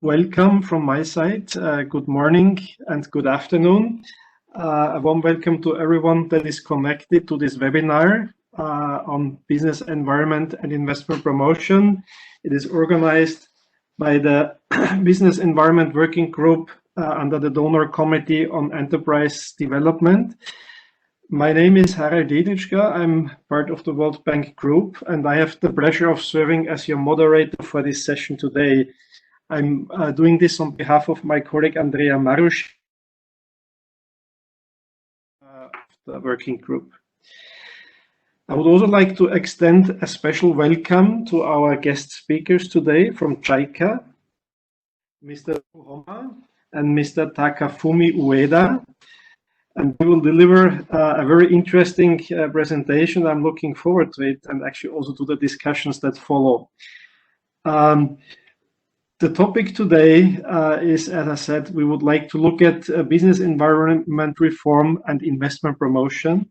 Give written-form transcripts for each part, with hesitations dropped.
Welcome from my side. Good morning and good afternoon. A warm welcome to everyone that is connected to this webinar on business environment and investment promotion. It is organized by the Business Environment Working Group under the Donor Committee on Enterprise Development. My name is Harald. I'm part of the World Bank Group, and I have the pleasure of serving as your moderator for this session today. I'm doing this on behalf of my colleague Andrea Marush of the working group. I would also like to extend a special welcome to our guest speakers today from JICA, Mr. Homma and Mr. Takafumi Ueda. And we will deliver a very interesting presentation. I'm looking forward to it, and actually also to the discussions that follow. The topic today is, as I said, we would like to look at business environment reform and investment promotion.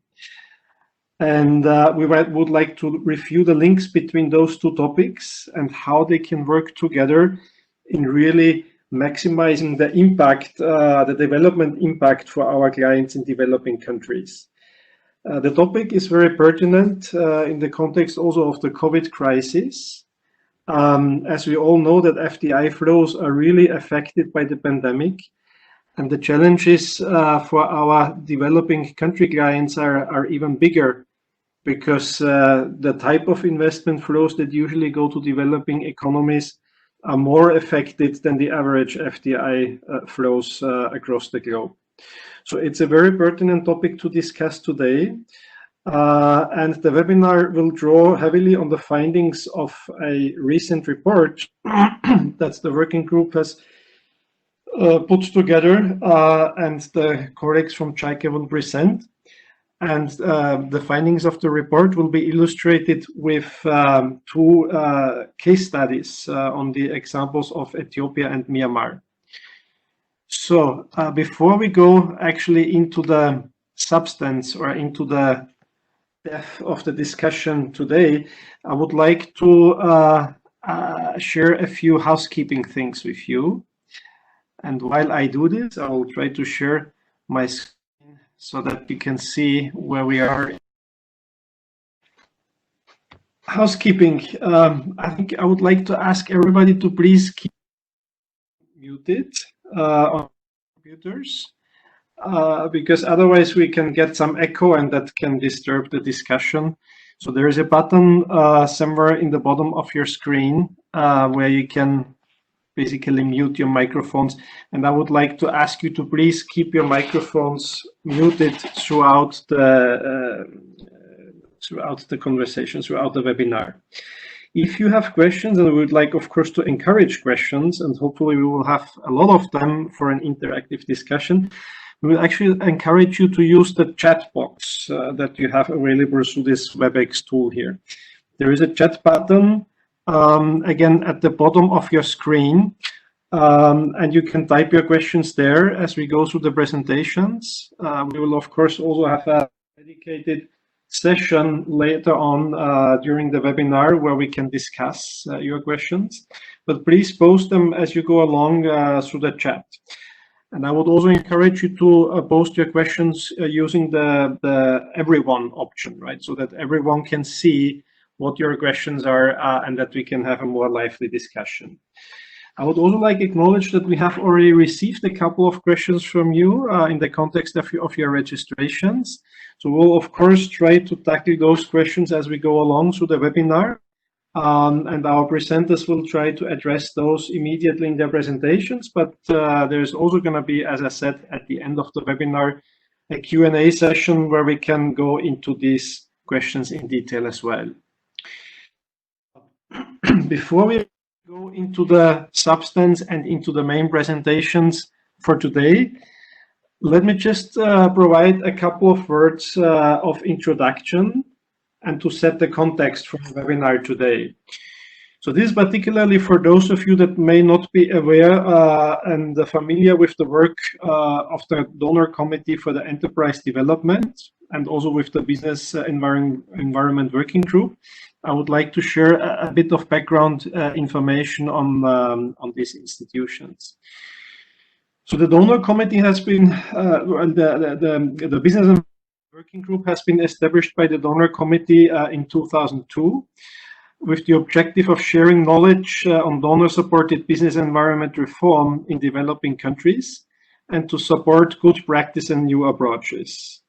And we would like to review the links between those two topics and how they can work together in really maximizing the impact, the development impact for our clients in developing countries. The topic is very pertinent in the context also of the COVID crisis. As we all know, that FDI flows are really affected by the pandemic, and the challenges for our developing country clients are even bigger, because the type of investment flows that usually go to developing economies are more affected than the average FDI flows across the globe. So it's a very pertinent topic to discuss today. And the webinar will draw heavily on the findings of a recent report that the working group has put together, and the colleagues from JICA will present. And the findings of the report will be illustrated with two case studies on the examples of Ethiopia and Myanmar. So before we go actually into the substance or into the depth of the discussion today, I would like to share a few housekeeping things with you. And while I do this, I will try to share my screen so that you can see where we are. Housekeeping. I think I would like to ask everybody to please keep muted on computers. Because otherwise we can get some echo and that can disturb the discussion. So there is a button somewhere in the bottom of your screen where you can basically mute your microphones. And I would like to ask you to please keep your microphones muted throughout the conversation, throughout the webinar. If you have questions, and we would like, of course, to encourage questions, and hopefully we will have a lot of them for an interactive discussion, we will actually encourage you to use the chat box that you have available through this WebEx tool here. There is a chat button, again, at the bottom of your screen, and you can type your questions there as we go through the presentations. We will, of course, also have a dedicated session later on during the webinar where we can discuss your questions, but please post them as you go along through the chat. And I would also encourage you to post your questions using the everyone option, right? So that everyone can see what your questions are and that we can have a more lively discussion. I would also like to acknowledge that we have already received a couple of questions from you in the context of your registrations. So we'll, of course, try to tackle those questions as we go along through the webinar. And our presenters will try to address those immediately in their presentations. But there's also going to be, as I said, at the end of the webinar, a Q&A session where we can go into these questions in detail as well. Before we go into the substance and into the main presentations for today, let me just provide a couple of words of introduction and to set the context for the webinar today. So this is particularly for those of you that may not be aware and familiar with the work of the Donor Committee for the Enterprise Development and also with the Business Environment Working Group. I would like to share a bit of background information on these institutions. So the donor committee has been, the business and working group has been established by the donor committee in 2002 with the objective of sharing knowledge on donor-supported business environment reform in developing countries and to support good practice and new approaches.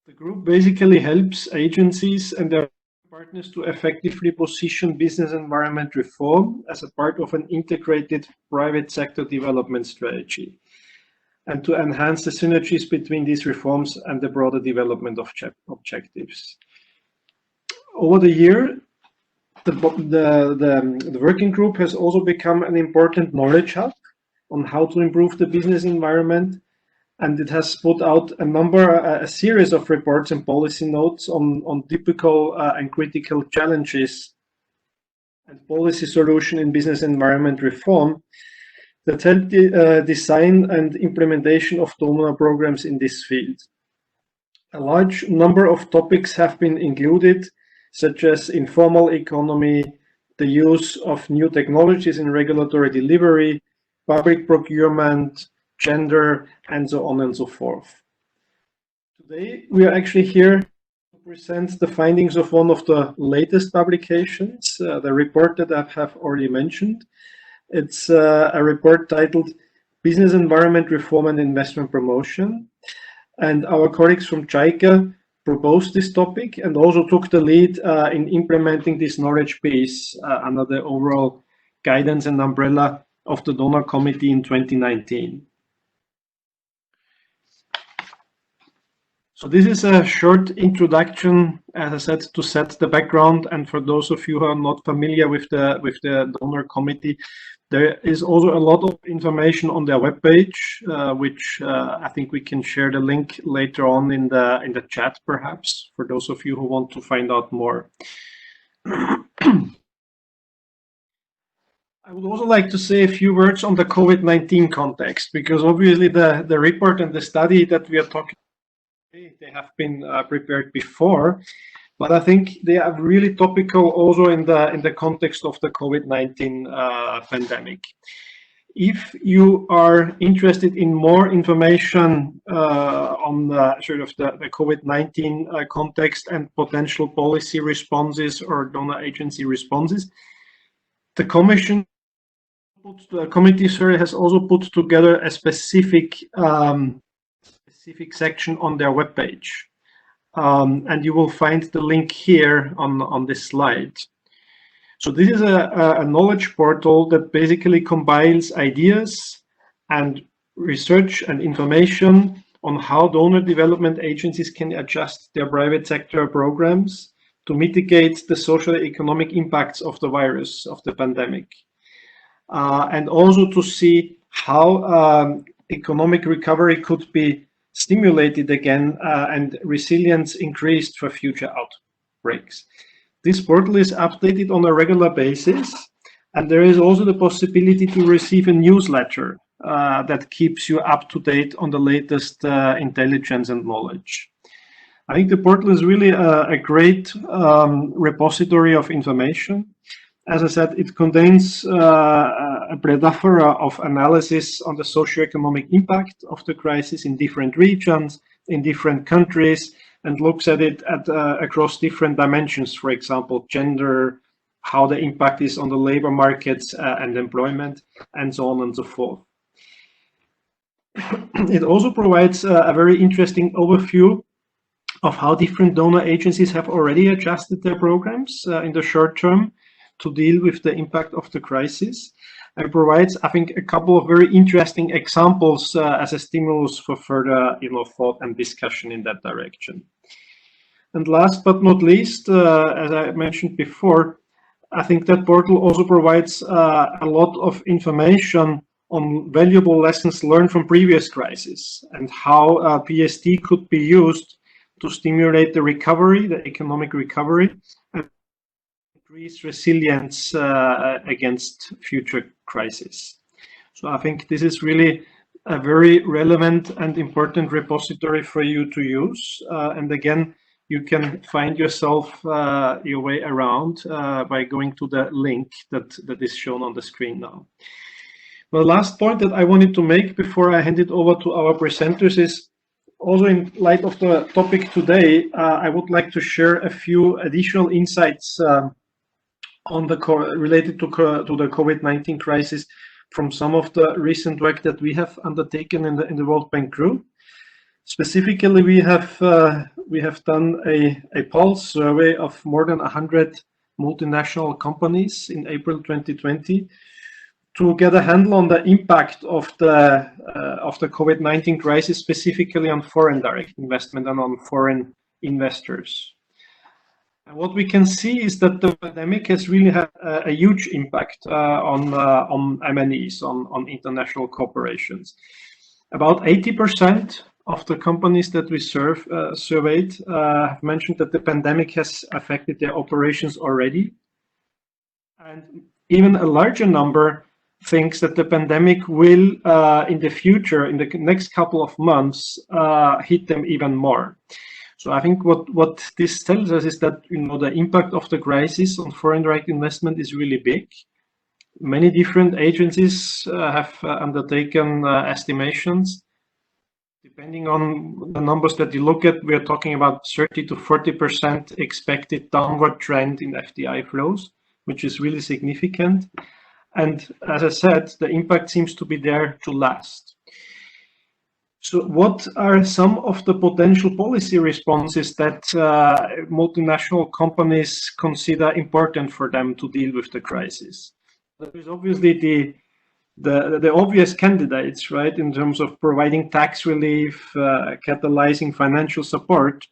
The group basically helps agencies and their partners to effectively position business environment reform as a part of an integrated private sector development strategy and to enhance the synergies between these reforms and the broader development of objectives. Over the year, the working group has also become an important knowledge hub on how to improve the business environment, and it has put out a series of reports and policy notes on typical and critical challenges and policy solution in business environment reform that help the design and implementation of donor programs in this field. A large number of topics have been included, such as informal economy, the use of new technologies in regulatory delivery, public procurement, gender, and so on and so forth. Today, we are actually here to present the findings of one of the latest publications, the report that I have already mentioned. It's a report titled Business Environment Reform and Investment Promotion. And our colleagues from JICA proposed this topic and also took the lead in implementing this knowledge base under the overall guidance and umbrella of the donor committee in 2019. So this is a short introduction, as I said, to set the background. And for those of you who are not familiar with the donor committee, there is also a lot of information on their webpage, which I think we can share the link later on in the chat, perhaps, for those of you who want to find out more. I would also like to say a few words on the COVID-19 context, because obviously the report and the study that we are talking about, they have been prepared before, but I think they are really topical also in the context of the COVID-19 pandemic. If you are interested in more information on sort of the COVID-19 context and potential policy responses or donor agency responses, the committee has also put together a specific section on their webpage. And you will find the link here on this slide. So this is a knowledge portal that basically combines ideas and research and information on how donor development agencies can adjust their private sector programs to mitigate the social economic impacts of the virus, of the pandemic. And also to see how economic recovery could be stimulated again and resilience increased for future outbreaks. This portal is updated on a regular basis, and there is also the possibility to receive a newsletter that keeps you up to date on the latest intelligence and knowledge. I think the portal is really a great repository of information. As I said, it contains a plethora of analysis on the socioeconomic impact of the crisis in different regions, in different countries, and looks at it across different dimensions, for example, gender, how the impact is on the labor markets and employment, and so on and so forth. It also provides a very interesting overview of how different donor agencies have already adjusted their programs in the short term to deal with the impact of the crisis, and provides, I think, a couple of very interesting examples as a stimulus for further thought and discussion in that direction. And last but not least, as I mentioned before, I think that portal also provides a lot of information on valuable lessons learned from previous crises and how PSD could be used to stimulate the recovery, the economic recovery, and increase resilience against future crises. So I think this is really a very relevant and important repository for you to use. And again, you can find yourself your way around by going to the link that is shown on the screen now. The last point that I wanted to make before I hand it over to our presenters is also in light of the topic today, I would like to share a few additional insights on the related to the COVID-19 crisis from some of the recent work that we have undertaken in the World Bank Group. Specifically, we have done a pulse survey of more than 100 multinational companies in April 2020 to get a handle on the impact of the COVID-19 crisis, specifically on foreign direct investment and on foreign investors. And what we can see is that the pandemic has really had a huge impact on M&Es, on international corporations. About 80% of the companies that we surveyed have mentioned that the pandemic has affected their operations already. And even a larger number thinks that the pandemic will, in the future, in the next couple of months, hit them even more. So I think what this tells us is that the impact of the crisis on foreign direct investment is really big. Many different agencies have undertaken estimations. Depending on the numbers that you look at, we are talking about 30 to 40% expected downward trend in FDI flows, which is really significant. And as I said, the impact seems to be there to last. So what are some of the potential policy responses that multinational companies consider important for them to deal with the crisis? There is obviously the obvious candidates, right, in terms of providing tax relief, catalyzing financial support.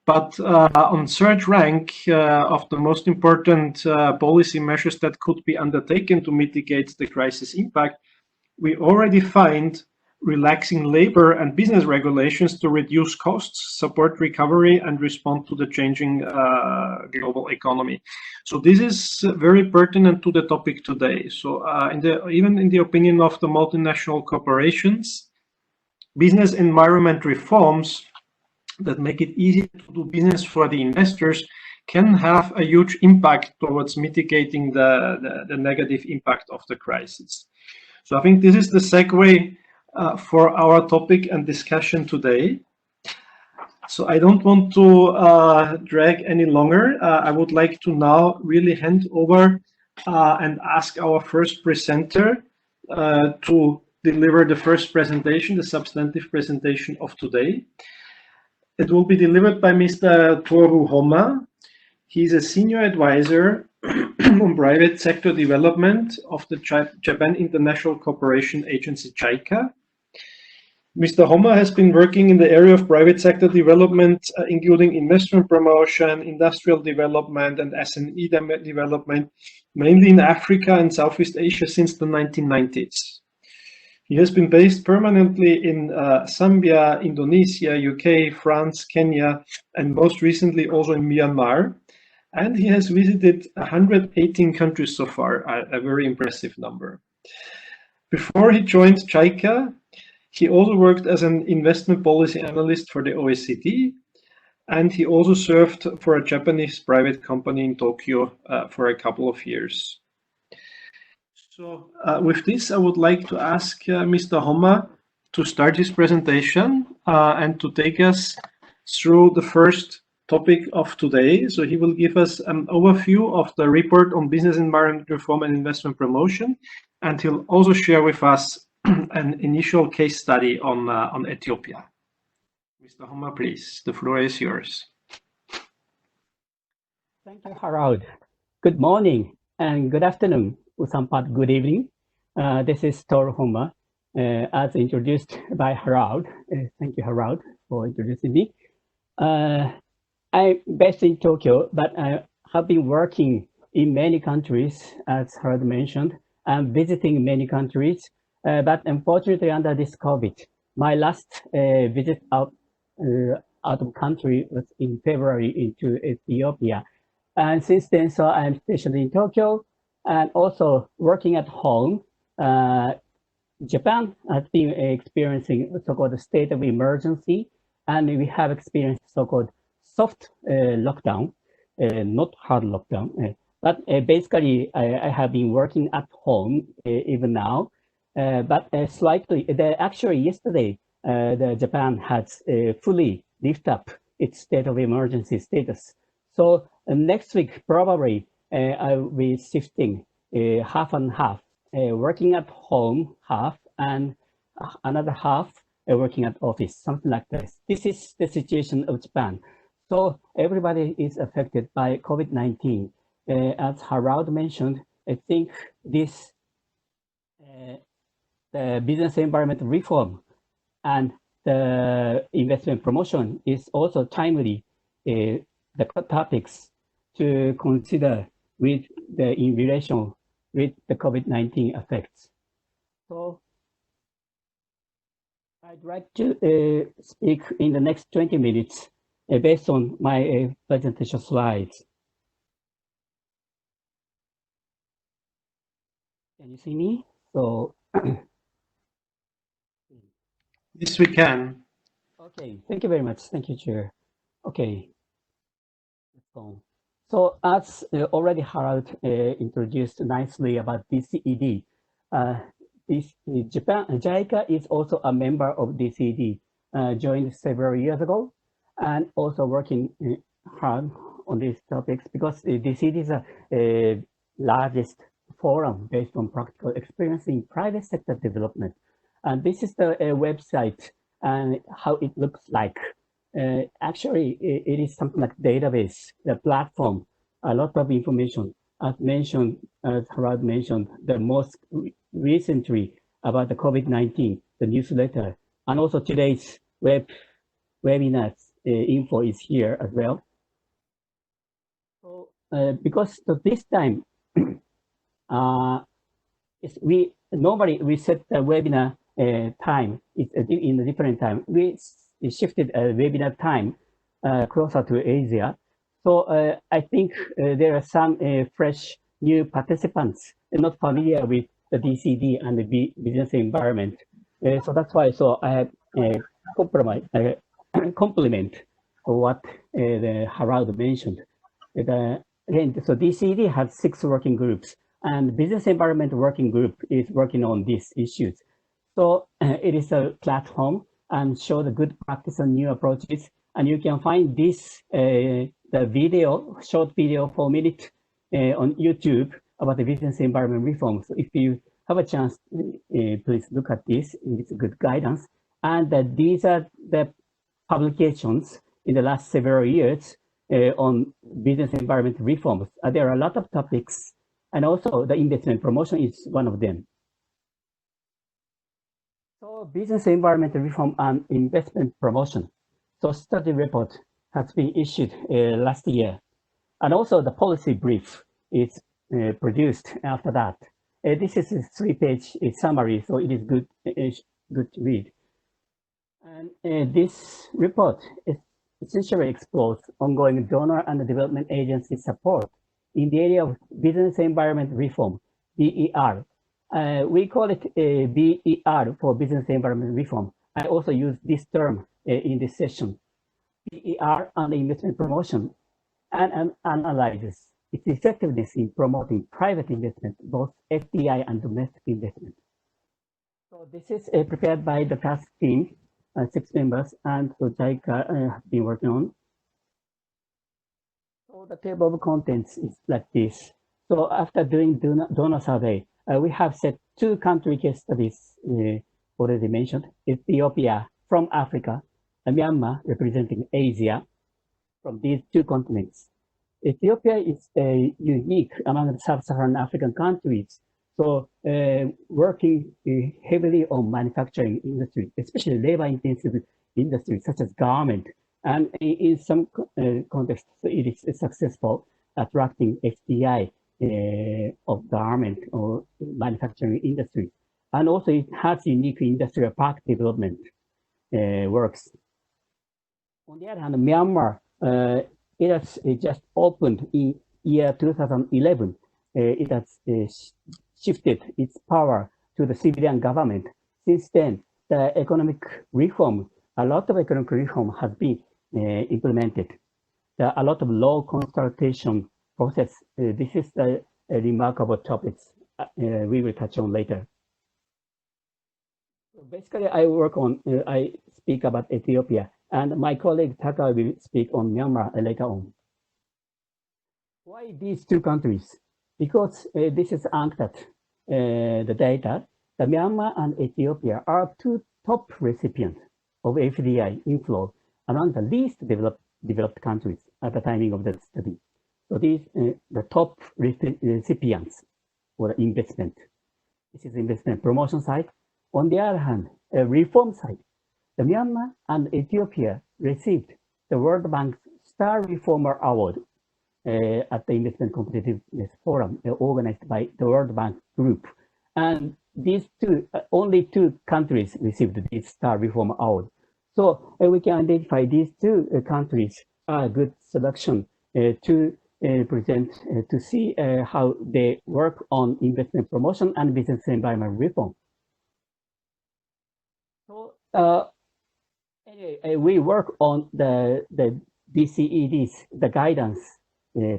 But on third rank of the most important policy measures that could be undertaken to mitigate the crisis impact, we already find relaxing labor and business regulations to reduce costs, support recovery, and respond to the changing global economy. So this is very pertinent to the topic today. So even in the opinion of the multinational corporations, business environment reforms that make it easier to do business for the investors can have a huge impact towards mitigating the negative impact of the crisis. So I think this is the segue for our topic and discussion today. So I don't want to drag any longer. I would like to now really hand over and ask our first presenter to deliver the first presentation, the substantive presentation of today. It will be delivered by Mr. Toru Homma. He's a senior advisor on private sector development of the Japan International Cooperation Agency, JICA. Mr. Homma has been working in the area of private sector development, including investment promotion, industrial development, and SME development, mainly in Africa and Southeast Asia since the 1990s. He has been based permanently in Zambia, Indonesia, UK, France, Kenya, and most recently also in Myanmar. And he has visited 118 countries so far, a very impressive number. Before he joined JICA, he also worked as an investment policy analyst for the OECD, and he also served for a Japanese private company in Tokyo for a couple of years. So with this, I would like to ask Mr. Homma to start his presentation and to take us through the first topic of today. So he will give us an overview of the report on business environment reform and investment promotion, and he'll also share with us an initial case study on Ethiopia. Mr. Homma, please, the floor is yours. Thank you, Harald. Good morning and good afternoon, or some part good evening. This is Toru Homma, as introduced by Harald. Thank you, Harald, for introducing me. I'm based in Tokyo, but I have been working in many countries, as Harald mentioned. I'm visiting many countries. But unfortunately, under this COVID, my last visit out of country was in February into Ethiopia. And since then, so I'm stationed in Tokyo and also working at home. Japan has been experiencing so-called state of emergency, and we have experienced so-called soft lockdown, not hard lockdown. But basically, I have been working at home even now. But slightly, actually yesterday, the Japan has fully lifted up its state of emergency status. So next week, probably I will be shifting half and half, working at home half and another half working at office, something like this. This is the situation of Japan. So everybody is affected by COVID-19. As Harald mentioned, I think this the business environment reform and the investment promotion is also timely the topics to consider with in relation with the COVID-19 effects. So I'd like to speak in the next 20 minutes based on my presentation slides. Can you see me? So yes, we can. Okay, thank you very much. Thank you, Chair. Okay. So as already Harald introduced nicely about DCED, JICA is also a member of DCED, joined several years ago, and also working hard on these topics because DCED is a largest forum based on practical experience in private sector development. And this is the website and how it looks like. Actually, it is something like database, the platform, a lot of information. As mentioned, as Harald mentioned, the most recently about the COVID-19, the newsletter, and also today's webinar info is here as well. So because of this time, we normally set the webinar time. It's in a different time. We shifted a webinar time closer to Asia. So I think there are some fresh new participants not familiar with the DCD and the business environment. So that's why. So I have compliment what the Harald mentioned. So DCD has 6 working groups, and business environment working group is working on these issues. So it is a platform and show the good practice and new approaches. And you can find this, the video, short video, 4 minutes on YouTube about the business environment reform. So if you have a chance, please look at this. It's a good guidance. And these are the publications in the last several years on business environment reforms. There are a lot of topics, and also the investment promotion is one of them. So business environment reform and investment promotion. So study report has been issued last year, and also the policy brief is produced after that. This is a 3-page summary, so it is good to read. And this report essentially explores ongoing donor and development agency support in the area of business environment reform, BER. We call it BER for business environment reform. I also use this term in this session. BER and investment promotion and analyzes its effectiveness in promoting private investment, both FDI and domestic investment. So this is prepared by the task team, 6 members, and so JICA have been working on. So the table of contents is like this. So after doing donor survey, we have set 2 country case studies already mentioned: Ethiopia from Africa, and Myanmar representing Asia from these 2 continents. Ethiopia is unique among the sub-Saharan African countries. So working heavily on manufacturing industry, especially labor-intensive industries such as garment, and in some contexts, it is successful attracting FDI of garment or manufacturing industry. And also it has unique industrial park development works. On the other hand, Myanmar, it has just opened in year 2011. It has shifted its power to the civilian government. Since then, the economic reform, a lot of economic reform has been implemented. there are a lot of low consultation process. This is a remarkable topics we will touch on later. So basically, I speak about Ethiopia, and my colleague Taka will speak on Myanmar later on. Why these two countries? Because this is UNCTAD, the data. The Myanmar and Ethiopia are two top recipients of FDI inflow among the least developed countries at the timing of the study. So these the top recipients for the investment. This is investment promotion side. On the other hand, reform side, the Myanmar and Ethiopia received the World Bank's Star Reformer Award at the Investment Competitiveness Forum organized by the World Bank Group. And these two, only two countries received this Star Reformer Award. So we can identify these two countries are a good selection to present, to see how they work on investment promotion and business environment reform. So anyway, we work on the DCEDs, the guidance,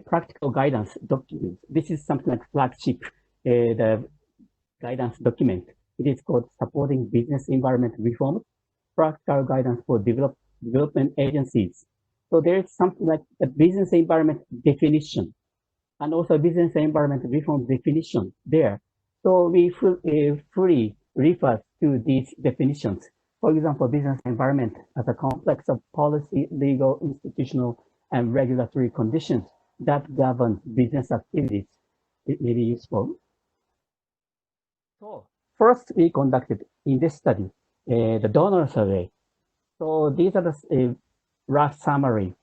practical guidance document. This is something like flagship, the guidance document. It is called Supporting Business Environment Reform, Practical Guidance for Development Agencies. So there is something like a business environment definition and also business environment reform definition there. So we fully refer to these definitions. For example, business environment as a complex of policy, legal, institutional, and regulatory conditions that govern business activities. It may be useful. So first, we conducted in this study the donor survey. So these are the rough summary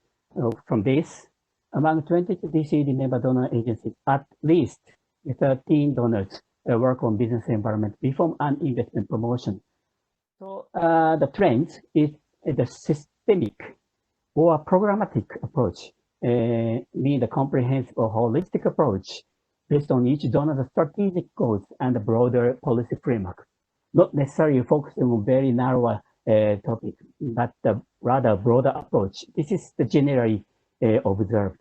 from this. Among 22 DCED member donor agencies, at least 13 donors work on business environment reform and investment promotion. So the trend is the systemic or programmatic approach, meaning the comprehensive or holistic approach based on each donor's strategic goals and the broader policy framework, not necessarily focusing on very narrow topic, but the rather broader approach. This is the generally observed.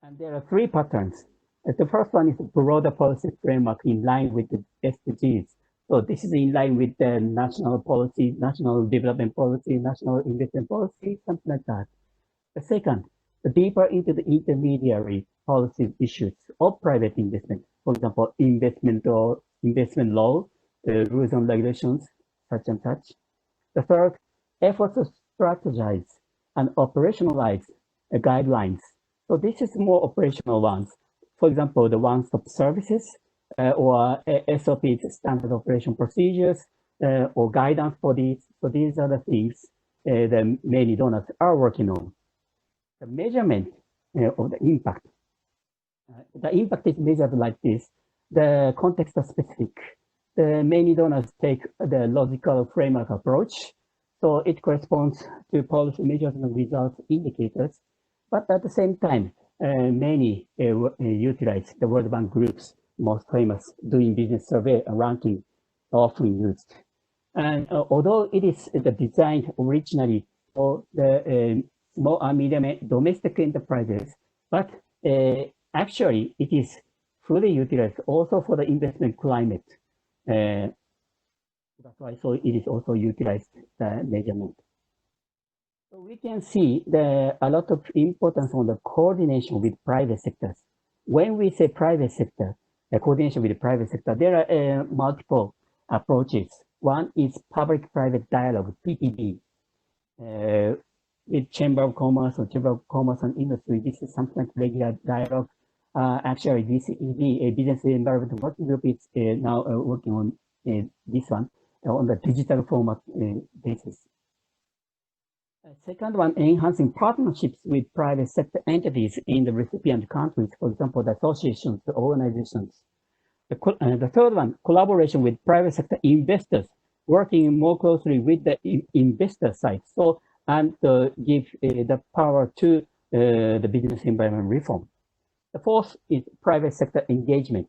And there are three patterns. The first one is broader policy framework in line with the SDGs. So this is in line with the national policy, national development policy, national investment policy, something like that. The second, the deeper into the intermediary policy issues of private investment. For example, investment law, rules and regulations, such and such. The third, efforts to strategize and operationalize guidelines. So this is more operational ones. For example, the one-stop services or SOPs, standard operation procedures, or guidance for these. So these are the things that many donors are working on. The measurement of the impact. The impact is measured like this. The context is specific. The many donors take the logical framework approach. So it corresponds to policy measures and results indicators. But at the same time, many utilize the World Bank Group's most famous doing business survey and ranking often used. And although it is designed originally for the small and medium domestic enterprises, but actually it is fully utilized also for the investment climate. That's why so it is also utilized the measurement. So we can see a lot of importance on the coordination with private sectors. When we say private sector, coordination with the private sector, there are multiple approaches. One is public-private dialogue, PPD, with Chamber of Commerce or Chamber of Commerce and Industry. This is something like regular dialogue. Actually, DCED, a business environment working group, is now working on this one on the digital format basis. Second one, enhancing partnerships with private sector entities in the recipient countries, for example, the associations, the organizations. The third one, collaboration with private sector investors, working more closely with the investor side. So, and give the power to the business environment reform. The fourth is private sector engagement.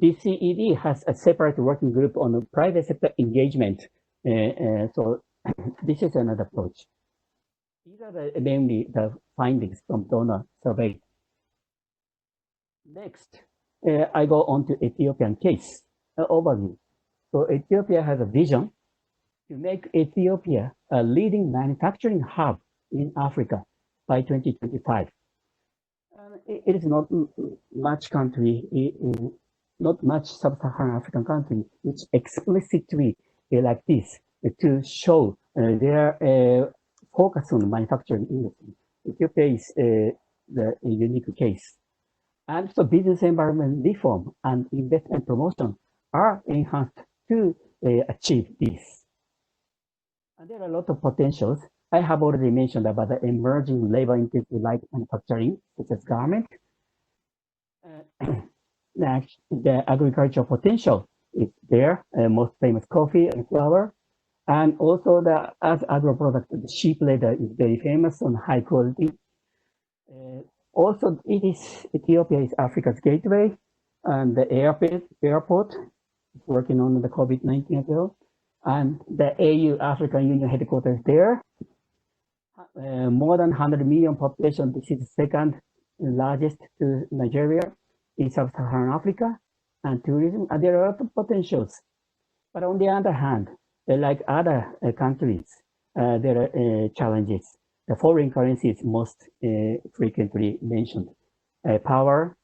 DCED has a separate working group on the private sector engagement. So this is another approach. These are mainly the findings from donor survey. Next, I go on to Ethiopian case overview. So Ethiopia has a vision to make Ethiopia a leading manufacturing hub in Africa by 2025. It is not much country, not much sub-Saharan African country which explicitly like this to show their focus on manufacturing industry. Ethiopia is the unique case. And so business environment reform and investment promotion are enhanced to achieve this. And there are a lot of potentials. I have already mentioned about the emerging labor-intensive light manufacturing, such as garment. The agricultural potential is there, most famous coffee and flour. And also as agro product, the sheep leather is very famous on high quality. Also, Ethiopia is Africa's gateway, and the airport is working on the COVID-19 as well. And the AU, African Union headquarters there. More than 100 million population. This is the second largest to Nigeria in sub-Saharan Africa. And tourism, and there are a lot of potentials. But on the other hand, like other countries, there are challenges. The foreign currency is most frequently mentioned. Power,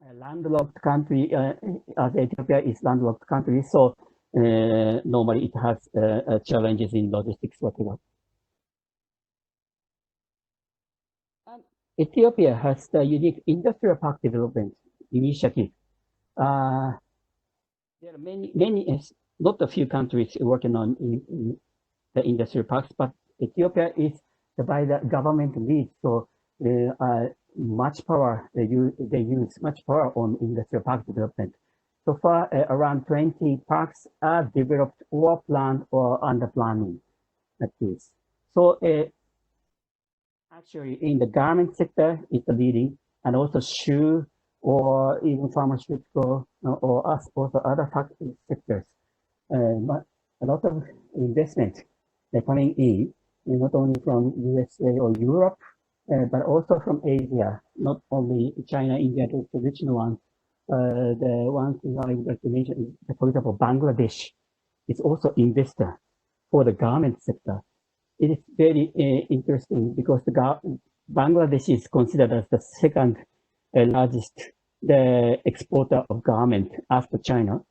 a landlocked country, as Ethiopia is landlocked country, so normally it has challenges in logistics, whatever. And Ethiopia has the unique industrial park development initiative. There are many, not a few countries working on in the industrial parks, but Ethiopia is by the government lead, so much power, they use much power on industrial park development. So far, around 20 parks are developed or planned or under planning at this. So actually in the garment sector, it's the leading, and also shoe or even pharmaceutical or also other factory sectors. But a lot of investment coming in, not only from USA or Europe, but also from Asia, not only China, India, the traditional ones. The one thing I would like to mention is, for example, Bangladesh is also investor for the garment sector. It is very interesting because Bangladesh is considered as the second largest exporter of garment after China.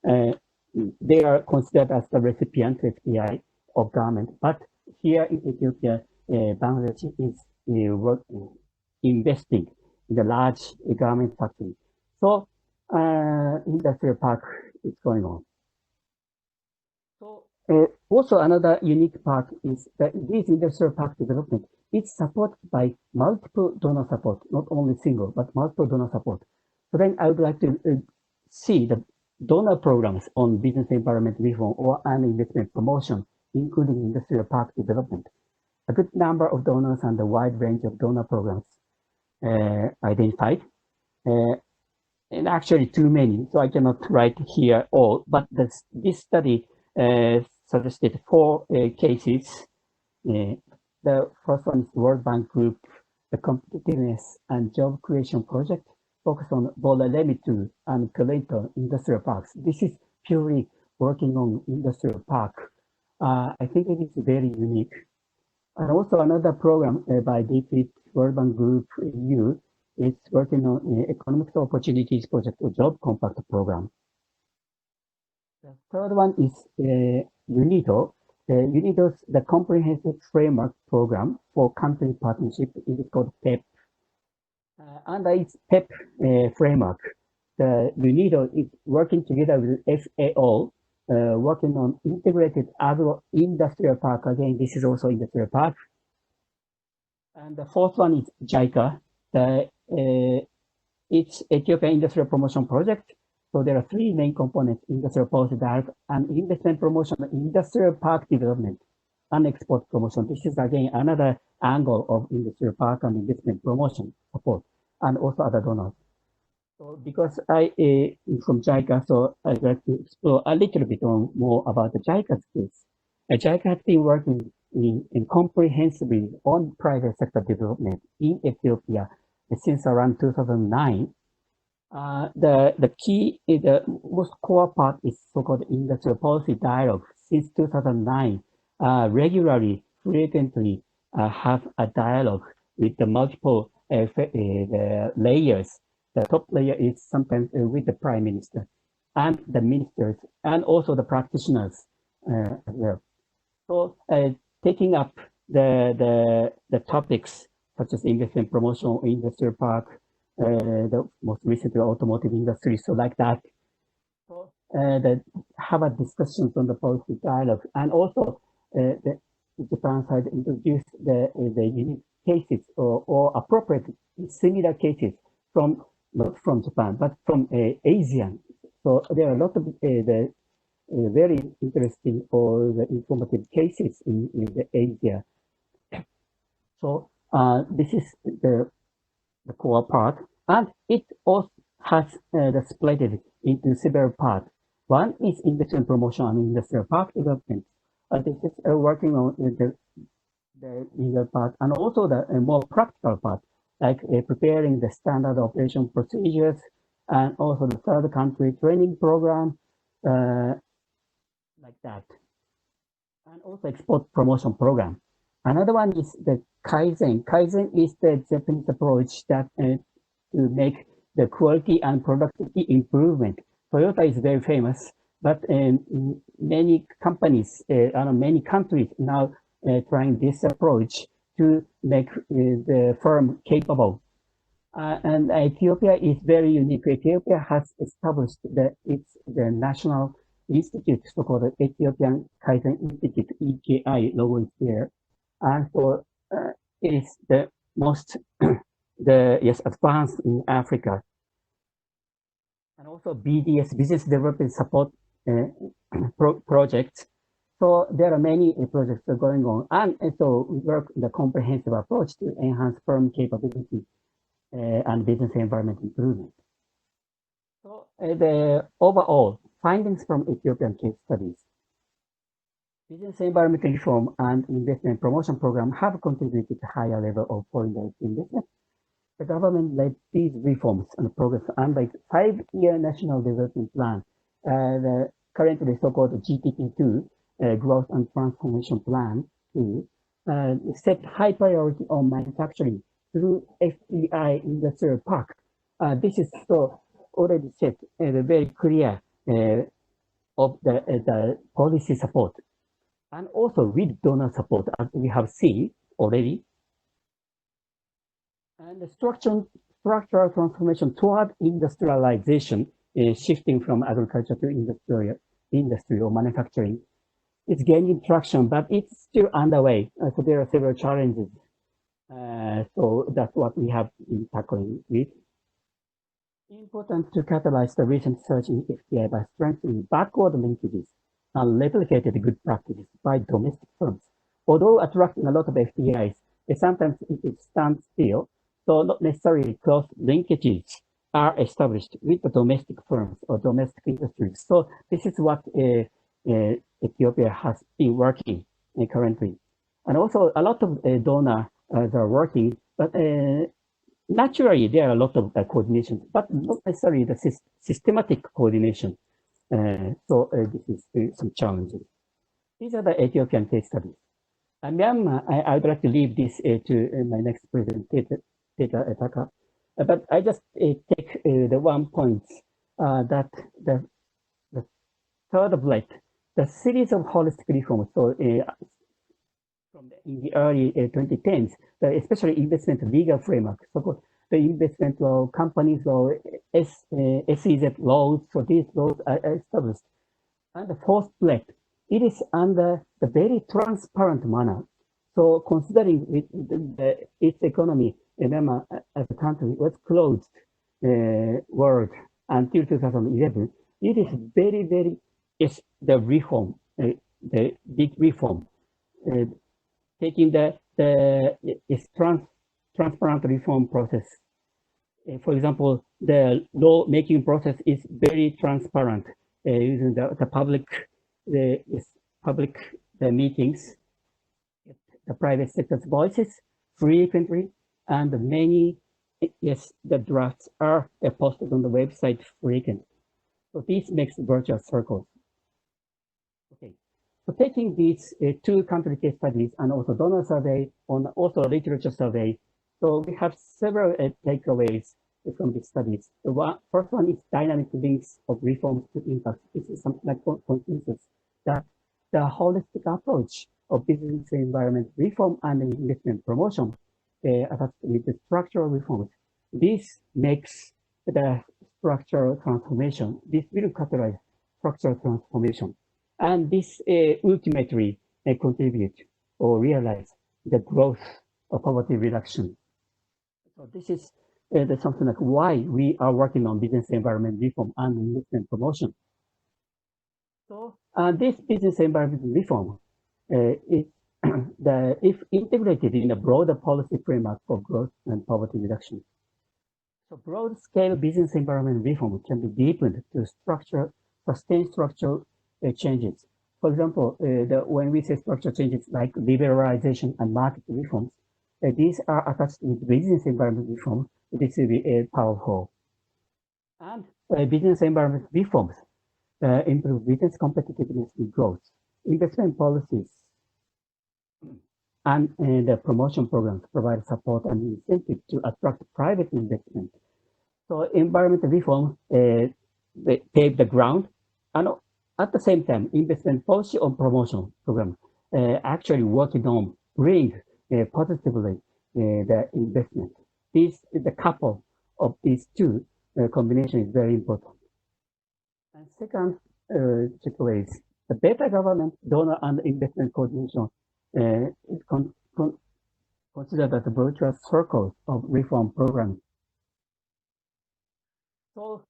They are considered as the recipient, FDI, of garment. But here in Ethiopia, Bangladesh is investing in the large garment factory. So industrial park is going on. So also another unique part is that this industrial park development is supported by multiple donor support, not only single, but multiple donor support. So then I would like to see the donor programs on business environment reform and investment promotion, including industrial park development. A good number of donors and a wide range of donor programs identified. And actually too many, so I cannot write here all, but this study suggested 4 cases. The first one is the World Bank Group, the Competitiveness and Job Creation Project, focused on Bola-Lemitu and Keleto industrial parks. This is purely working on industrial park. I think it is very unique. And also another program by DCED, World Bank Group EU, is working on Economic Opportunities Project or Job Compact Program. The third one is UNIDO. UNIDO's the Comprehensive Framework Program for Country Partnership. It is called PEP. Under its PEP framework, the UNIDO is working together with FAO, working on integrated agro-industrial park. Again, this is also industrial park. And the fourth one is JICA. It's Ethiopia Industrial Promotion Project. So there are 3 main components: industrial policy direct and investment promotion, industrial park development, and export promotion. This is again another angle of industrial park and investment promotion support, and also other donors. So because I am from JICA, so I'd like to explore a little bit more about the JICA's case. JICA has been working in comprehensively on private sector development in Ethiopia since around 2009. The key, the most core part is so-called industrial policy dialogue. Since 2009, regularly, frequently have a dialogue with the multiple the layers. The top layer is sometimes with the prime minister and the ministers and also the practitioners as well. So taking up the topics such as investment promotion, industrial park, the most recently automotive industry, so like that. So have a discussions on the policy dialogue, and also the Japan side introduced the unique cases or appropriate similar cases from not from Japan but from Asian. So there are a lot of the very interesting or the informative cases in the Asia. So this is the core part, and it also has the split into several parts. One is investment promotion and industrial park development. This is working on the legal part and also the more practical part, like preparing the standard operation procedures and also the third country training program, like that, and also export promotion program. Another one is the Kaizen. Kaizen is the Japanese approach that to make the quality and productivity improvement. Toyota is very famous, but many companies, many countries now trying this approach to make the firm capable. And Ethiopia is very unique. Ethiopia has established the national institute, so-called Ethiopian Kaizen Institute, EKI logo is there. And so it is the most advanced in Africa. And also BDS, Business Development Support projects. So there are many projects going on, and so we work the comprehensive approach to enhance firm capability and business environment improvement. So the overall findings from Ethiopian case studies. Business environment reform and investment promotion program have contributed to higher level of foreign direct investment. The government led these reforms and progress under its 5-year national development plan, the currently so-called GTP2, Growth and Transformation Plan 2, set high priority on manufacturing through FDI industrial park. This is so already set very clear of the policy support, and also with donor support, as we have seen already. And the structural transformation toward industrialization, shifting from agriculture to industry or manufacturing, it's gaining traction, but it's still underway. So there are several challenges. So that's what we have been tackling with. Important to catalyze the recent surge in FDI by strengthening backward linkages and replicated good practices by domestic firms. Although attracting a lot of FDIs, sometimes it stands still, so not necessarily close linkages are established with the domestic firms or domestic industries. So this is what Ethiopia has been working currently. And also a lot of donors are working, but naturally there are a lot of coordination, but not necessarily the systematic coordination. So this is some challenges. These are the Ethiopian case studies. And Myanmar, I would like to leave this to my next presenter, Taka. But I just take the one point that the third bullet, the series of holistic reforms. So in the early 2010s, especially investment legal framework, so the investment law, companies law, SEZ laws, so these laws are established. And the fourth bullet, it is under the very transparent manner. So considering its economy, Myanmar as a country was closed world until 2011, it is very, it's the reform, the big reform, taking its transparent reform process. For example, the law making process is very transparent, using the public meetings, the private sector's voices frequently, and many, yes, the drafts are posted on the website frequently. So this makes virtual circles. Okay, so taking these two country case studies and also donor survey on also literature survey, so we have several takeaways from these studies. The first one is dynamic links of reforms to impact. This is something like consensus that the holistic approach of business environment reform and investment promotion attached with the structural reforms. This makes the structural transformation. This will catalyze structural transformation. And this ultimately contribute or realize the growth of poverty reduction. So this is something like why we are working on business environment reform and investment promotion. So this business environment reform is if integrated in a broader policy framework for growth and poverty reduction. So broad-scale business environment reform can be deepened to sustain structural changes. For example, when we say structural changes like liberalization and market reforms, these are attached with business environment reform. This will be powerful. And business environment reforms improve business competitiveness and growth. Investment policies and the promotion programs provide support and incentive to attract private investment. So environmental reform they pave the ground, and at the same time, investment policy on promotion program actually working on bring positively the investment. The couple of these two combination is very important. And second takeaway is the better government, donor, and investment coordination is considered as a virtuous circle of reform programs. So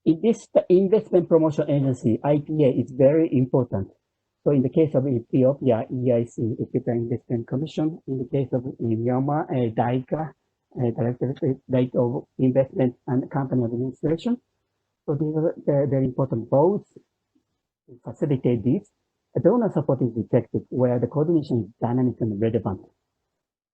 in this, the investment promotion agency, IPA, is very important. So in the case of Ethiopia, EIC, Ethiopia Investment Commission. In the case of Myanmar, JICA, Directorate of Investment and Company Administration. So these are very important both to facilitate this. Donor support is effective where the coordination is dynamic and relevant.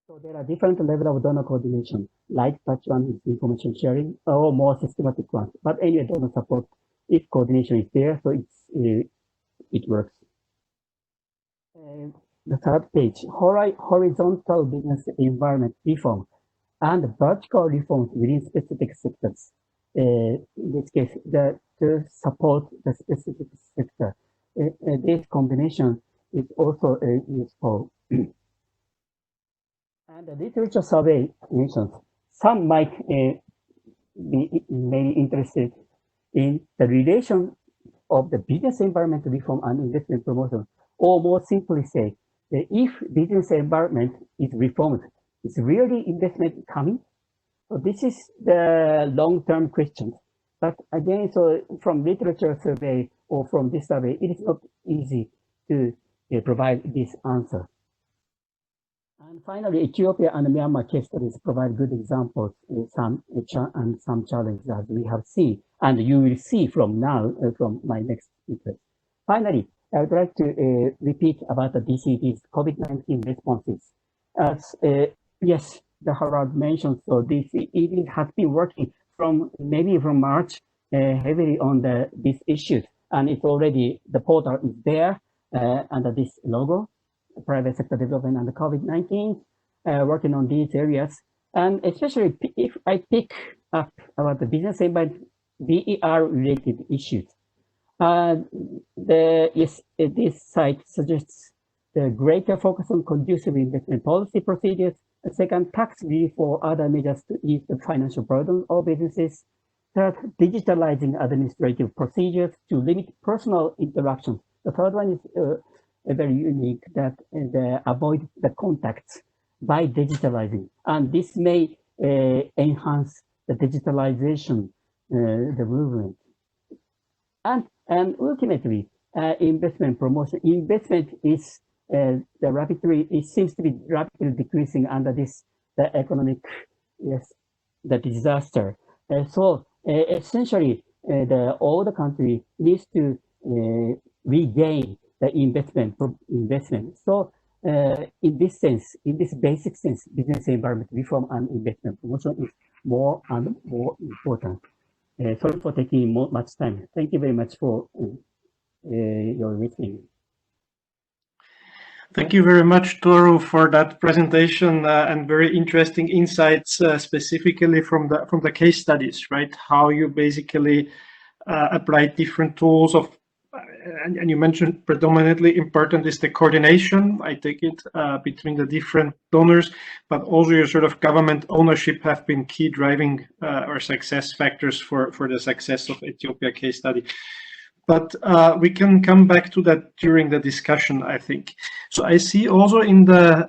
So there are different levels of donor coordination, like such one is information sharing or more systematic ones. But anyway, donor support, if coordination is there, so it works. The third page, horizontal business environment reform and vertical reforms within specific sectors. In this case, to support the specific sector. This combination is also useful. And the literature survey mentions some might be very interested in the relation of the business environment reform and investment promotion, or more simply say, if business environment is reformed, is really investment coming? So this is the long-term question. But again, so from literature survey or from this survey, it is not easy to provide this answer. And finally, Ethiopia and Myanmar case studies provide good examples some challenges as we have seen, and you will see from now, from my next speaker. Finally, I would like to repeat about the DCED's COVID-19 responses. As yes, the Harald mentioned, so DCED has been working from March heavily on these issues, and it's already, the portal is there under this logo, private sector development and the COVID-19, working on these areas. And especially if I pick up about the business environment, BER related issues. This site suggests the greater focus on conducive investment policy procedures. The second, tax relief for other measures to ease the financial burden of businesses. Third, digitalizing administrative procedures to limit personal interactions. The third one is very unique, that avoid the contacts by digitalizing, and this may enhance the digitalization, the movement, and ultimately investment promotion. Investment is it seems to be rapidly decreasing under this the economic the disaster. So essentially, all the country needs to regain the investment. So in this sense, in this basic sense, business environment reform and investment promotion is more and more important. Sorry for taking much time. Thank you very much for your listening. Thank you very much, Toru, for that presentation and very interesting insights, specifically from the case studies, right? How you basically apply different tools of, and you mentioned predominantly important is the coordination, I take it, between the different donors, but also your sort of government ownership have been key driving or success factors for the success of Ethiopia case study. But we can come back to that during the discussion, I think. So I see also in the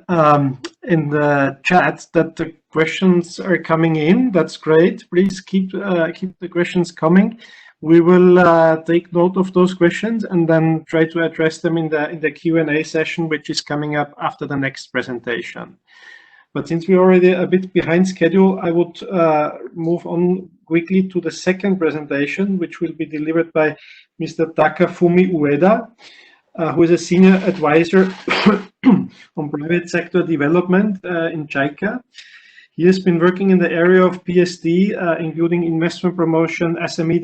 chat that the questions are coming in. That's great. Please keep the questions coming. We will take note of those questions and then try to address them in the Q&A session, which is coming up after the next presentation. But since we're already a bit behind schedule, I would move on quickly to the second presentation, which will be delivered by Mr. Takafumi Ueda, who is a senior advisor on private sector development in JICA. He has been working in the area of PSD, including investment promotion, SME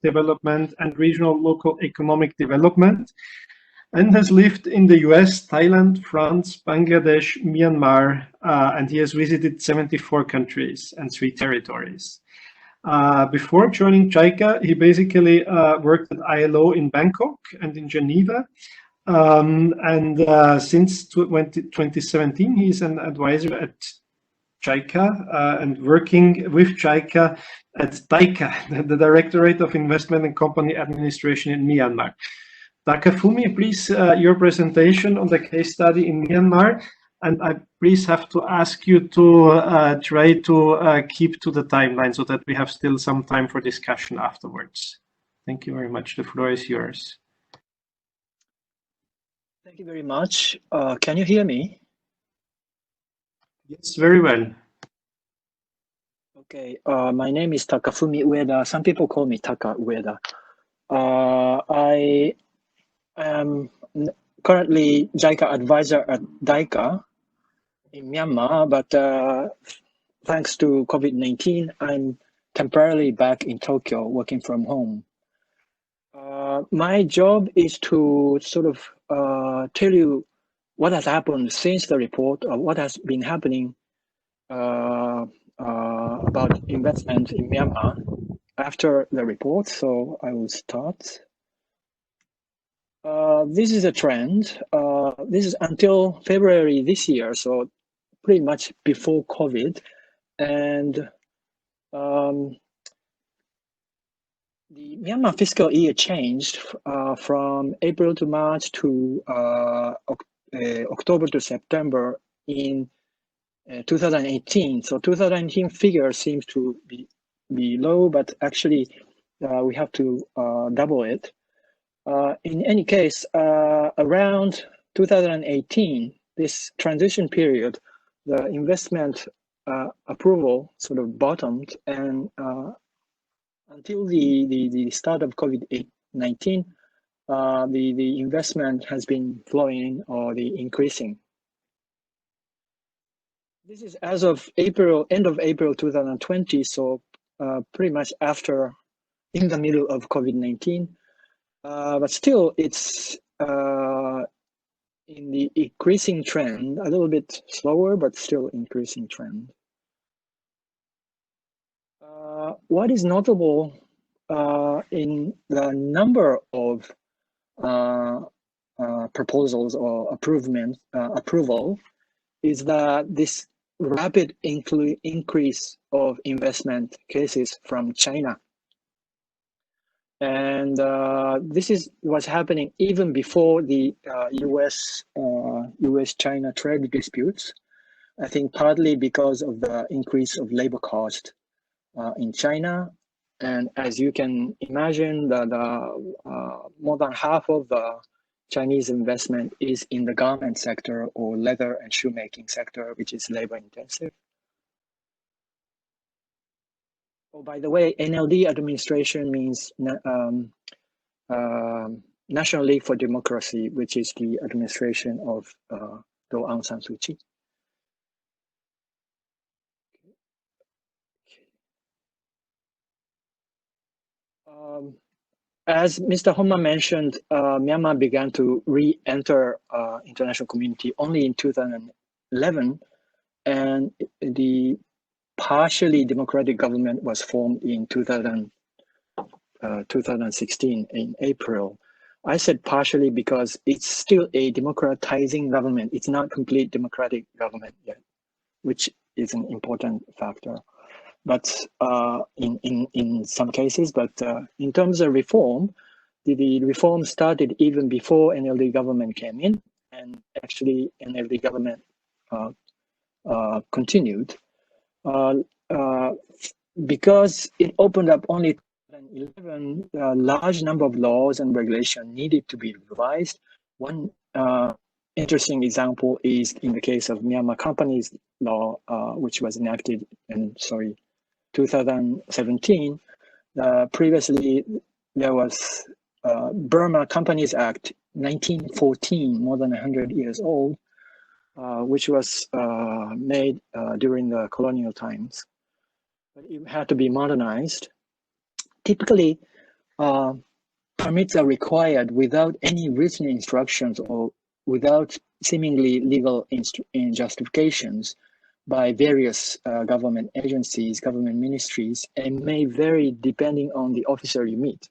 development, and regional local economic development, and has lived in the US, Thailand, France, Bangladesh, Myanmar, and he has visited 74 countries and 3 territories. Before joining JICA, he basically worked at ILO in Bangkok and in Geneva. Since 2017, he's an advisor at JICA and working with JICA at DCED, the Directorate of Investment and Company Administration in Myanmar. Takafumi, please, your presentation on the case study in Myanmar, and I please have to ask you to try to keep to the timeline so that we have still some time for discussion afterwards. Thank you very much. The floor is yours. Thank you very much. Can you hear me? Yes, very well. Okay, my name is Takafumi Ueda. Some people call me Taka Ueda. I am currently JICA advisor at DCED in Myanmar, but thanks to COVID-19, I'm temporarily back in Tokyo working from home. My job is to sort of tell you what has happened since the report, or what has been happening about investment in Myanmar after the report. So I will start. This is a trend. This is until February this year, so pretty much before COVID. And the Myanmar fiscal year changed from April to March to October to September in 2018. So 2018 figure seems to be low, but actually we have to double it. In any case, around 2018, this transition period, the investment approval sort of bottomed, and until the start of COVID-19, the investment has been flowing or increasing. This is as of April, end of April 2020, so pretty much after, in the middle of COVID-19. But still, it's in the increasing trend, a little bit slower, but still increasing trend. What is notable in the number of proposals or approval is that this rapid increase of investment cases from China. And this is what's happening even before the US-China trade disputes. I think partly because of the increase of labor cost in China. And as you can imagine, that more than half of the Chinese investment is in the garment sector or leather and shoemaking sector, which is labor intensive. Oh, by the way, NLD administration means National League for Democracy, which is the administration of Aung San Suu Kyi. As Mr. Homma mentioned, Myanmar began to re-enter international community only in 2011, and the partially democratic government was formed in 2016 in April. I said partially because it's still a democratizing government. It's not complete democratic government yet, which is an important factor. But in some cases, but in terms of reform, the reform started even before NLD government came in, and actually NLD government continued. Because it opened up only 2011, a large number of laws and regulations needed to be revised. One interesting example is in the case of Myanmar Companies Law, which was enacted in 2017. Previously, there was Burma Companies Act 1914, more than 100 years old, which was made during the colonial times. But it had to be modernized. Typically, permits are required without any written instructions or without seemingly legal justifications by various government agencies, government ministries, and may vary depending on the officer you meet.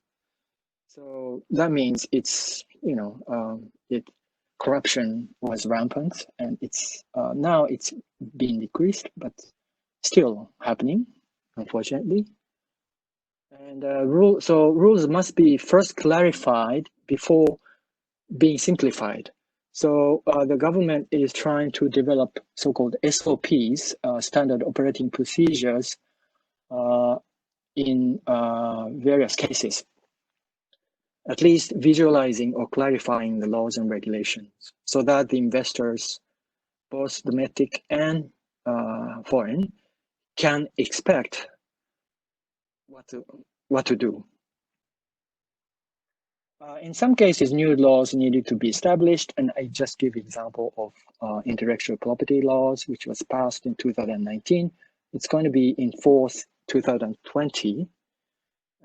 So that means it's, corruption was rampant, and it's now it's being decreased, but still happening, unfortunately. And rules must be first clarified before being simplified. So the government is trying to develop so-called SOPs, standard operating procedures, in various cases, at least visualizing or clarifying the laws and regulations so that the investors, both domestic and foreign, can expect what to do. In some cases, new laws needed to be established, and I just give example of intellectual property laws, which was passed in 2019. It's going to be in force 2020.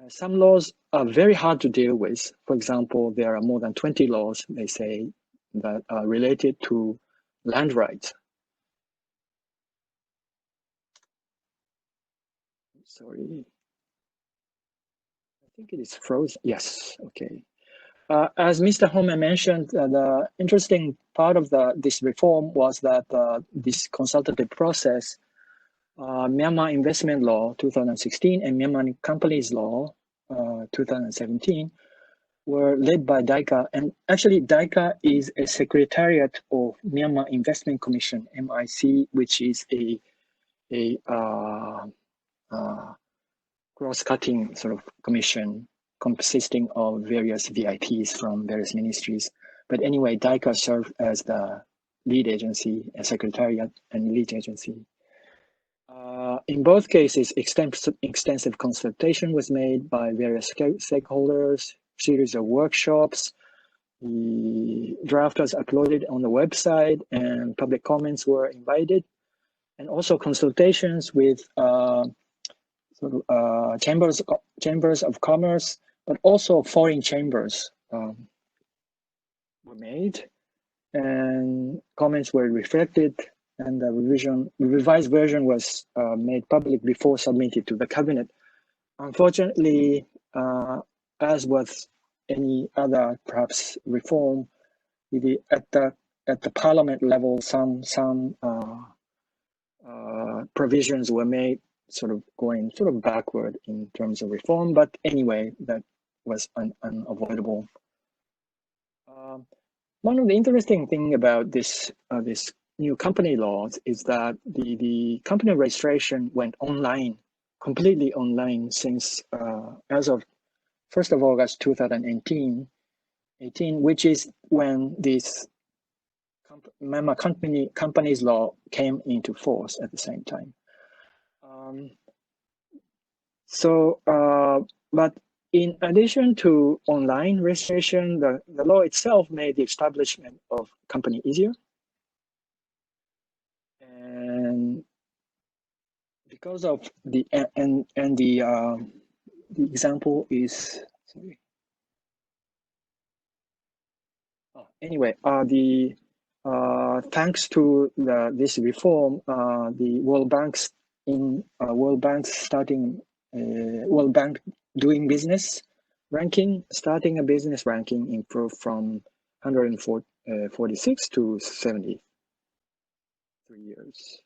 Some laws are very hard to deal with. For example, there are more than 20 laws, they say, that are related to land rights. Sorry. I think it is frozen. Yes, okay. As Mr. Homma mentioned, the interesting part of this reform was that this consultative process, Myanmar Investment Law 2016 and Myanmar Companies Law 2017, were led by JICA. And actually, JICA is a secretariat of Myanmar Investment Commission, MIC, which is a cross-cutting sort of commission consisting of various VIPs from various ministries. But anyway, JICA served as the lead agency, a secretariat and lead agency. In both cases, extensive consultation was made by various stakeholders, series of workshops. The drafters uploaded on the website and public comments were invited. And also consultations with chambers of commerce, but also foreign chambers were made, and comments were reflected, and the revised version was made public before submitted to the cabinet. Unfortunately, as with any other perhaps reform, at the parliament level, some provisions were made going backward in terms of reform, but anyway, that was unavoidable. One of the interesting thing about this new company laws is that the company registration went online, completely online, since as of 1st of August 2018, which is when this Myanmar Companies Law came into force at the same time. But in addition to online registration, the law itself made the establishment of company easier. And because of the the example is sorry. Oh, anyway, thanks to this reform, the World Bank's starting World Bank doing business ranking, starting a business ranking improved from 146 to 73 years.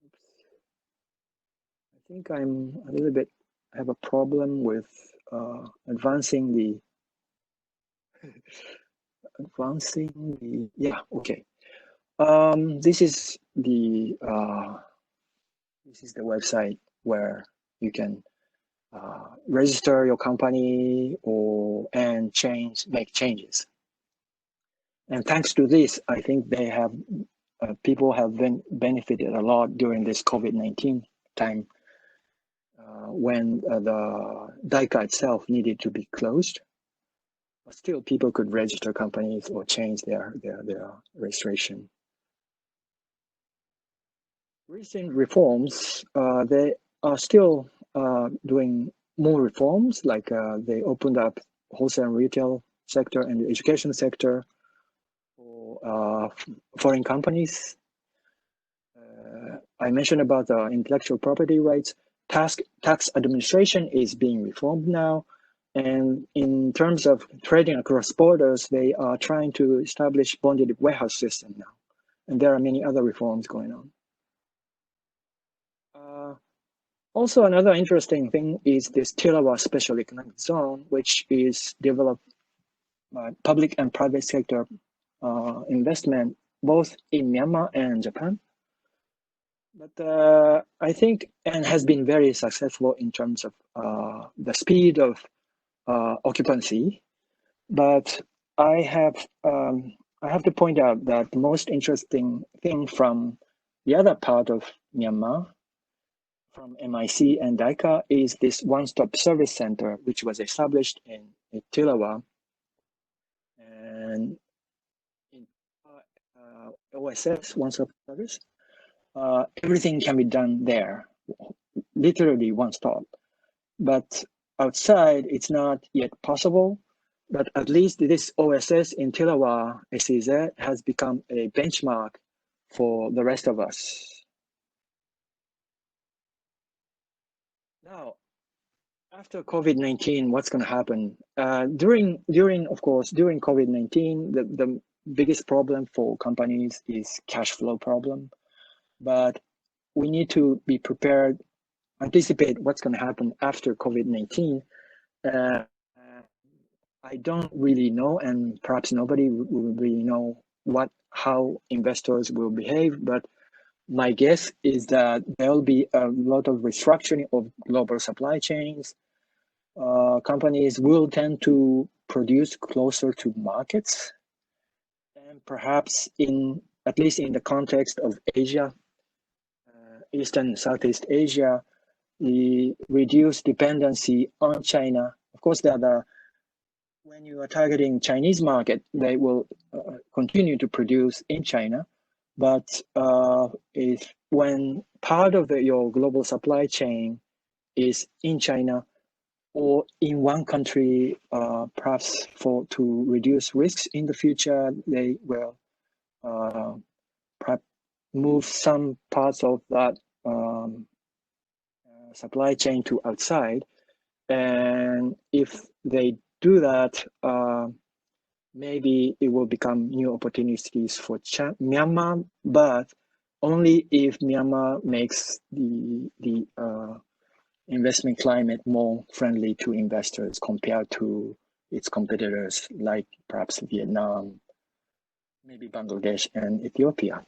Oops. I think I'm a little bit have a problem with advancing the yeah, okay. This is the website where you can register your company and make changes. And thanks to this, I think they have people have benefited a lot during this COVID-19 time when the JICA itself needed to be closed. But still, people could register companies or change their registration. Recent reforms, they are still doing more reforms, like they opened up wholesale and retail sector and the education sector for foreign companies. I mentioned about the intellectual property rights. Tax administration is being reformed now. And in terms of trading across borders, they are trying to establish bonded warehouse system now. And there are many other reforms going on. Also, another interesting thing is this Thilawa Special Economic Zone, which is developed by public and private sector investment, both in Myanmar and Japan. But I think, and has been very successful in terms of the speed of occupancy. But I have to point out that the most interesting thing from the other part of Myanmar, from MIC and JICA, is this one-stop service center, which was established in Thilawa. And in OSS, one-stop service, everything can be done there, literally one-stop. But outside, it's not yet possible. But at least this OSS in Thilawa, SEZ, has become a benchmark for the rest of us. Now, after COVID-19, what's going to happen? During COVID-19, the biggest problem for companies is cash flow problem. But we need to be prepared, anticipate what's going to happen after COVID-19. I don't really know, and perhaps nobody will really know how investors will behave, but my guess is that there will be a lot of restructuring of global supply chains. Companies will tend to produce closer to markets, and perhaps at least in the context of Asia, East and Southeast Asia, the reduced dependency on China. Of course, when you are targeting Chinese market, they will continue to produce in China. But when part of your global supply chain is in China or in one country, perhaps to reduce risks in the future, they will perhaps move some parts of that supply chain to outside. And if they do that, maybe it will become new opportunities for Myanmar, but only if Myanmar makes the investment climate more friendly to investors compared to its competitors, like perhaps Vietnam, maybe Bangladesh and Ethiopia.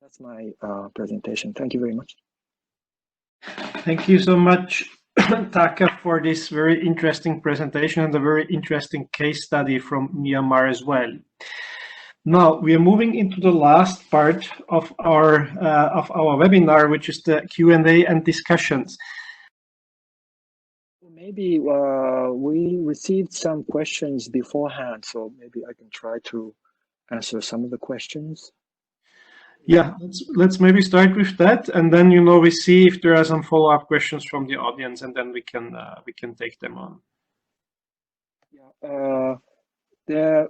That's my presentation. Thank you very much. Thank you so much, Taka, for this very interesting presentation and a very interesting case study from Myanmar as well. Now we are moving into the last part of our webinar, which is the Q&A and discussions. maybe we received some questions beforehand, so maybe I can try to answer some of the questions. Yeah, let's maybe start with that, and then we see if there are some follow-up questions from the audience, and then we can take them on. Yeah,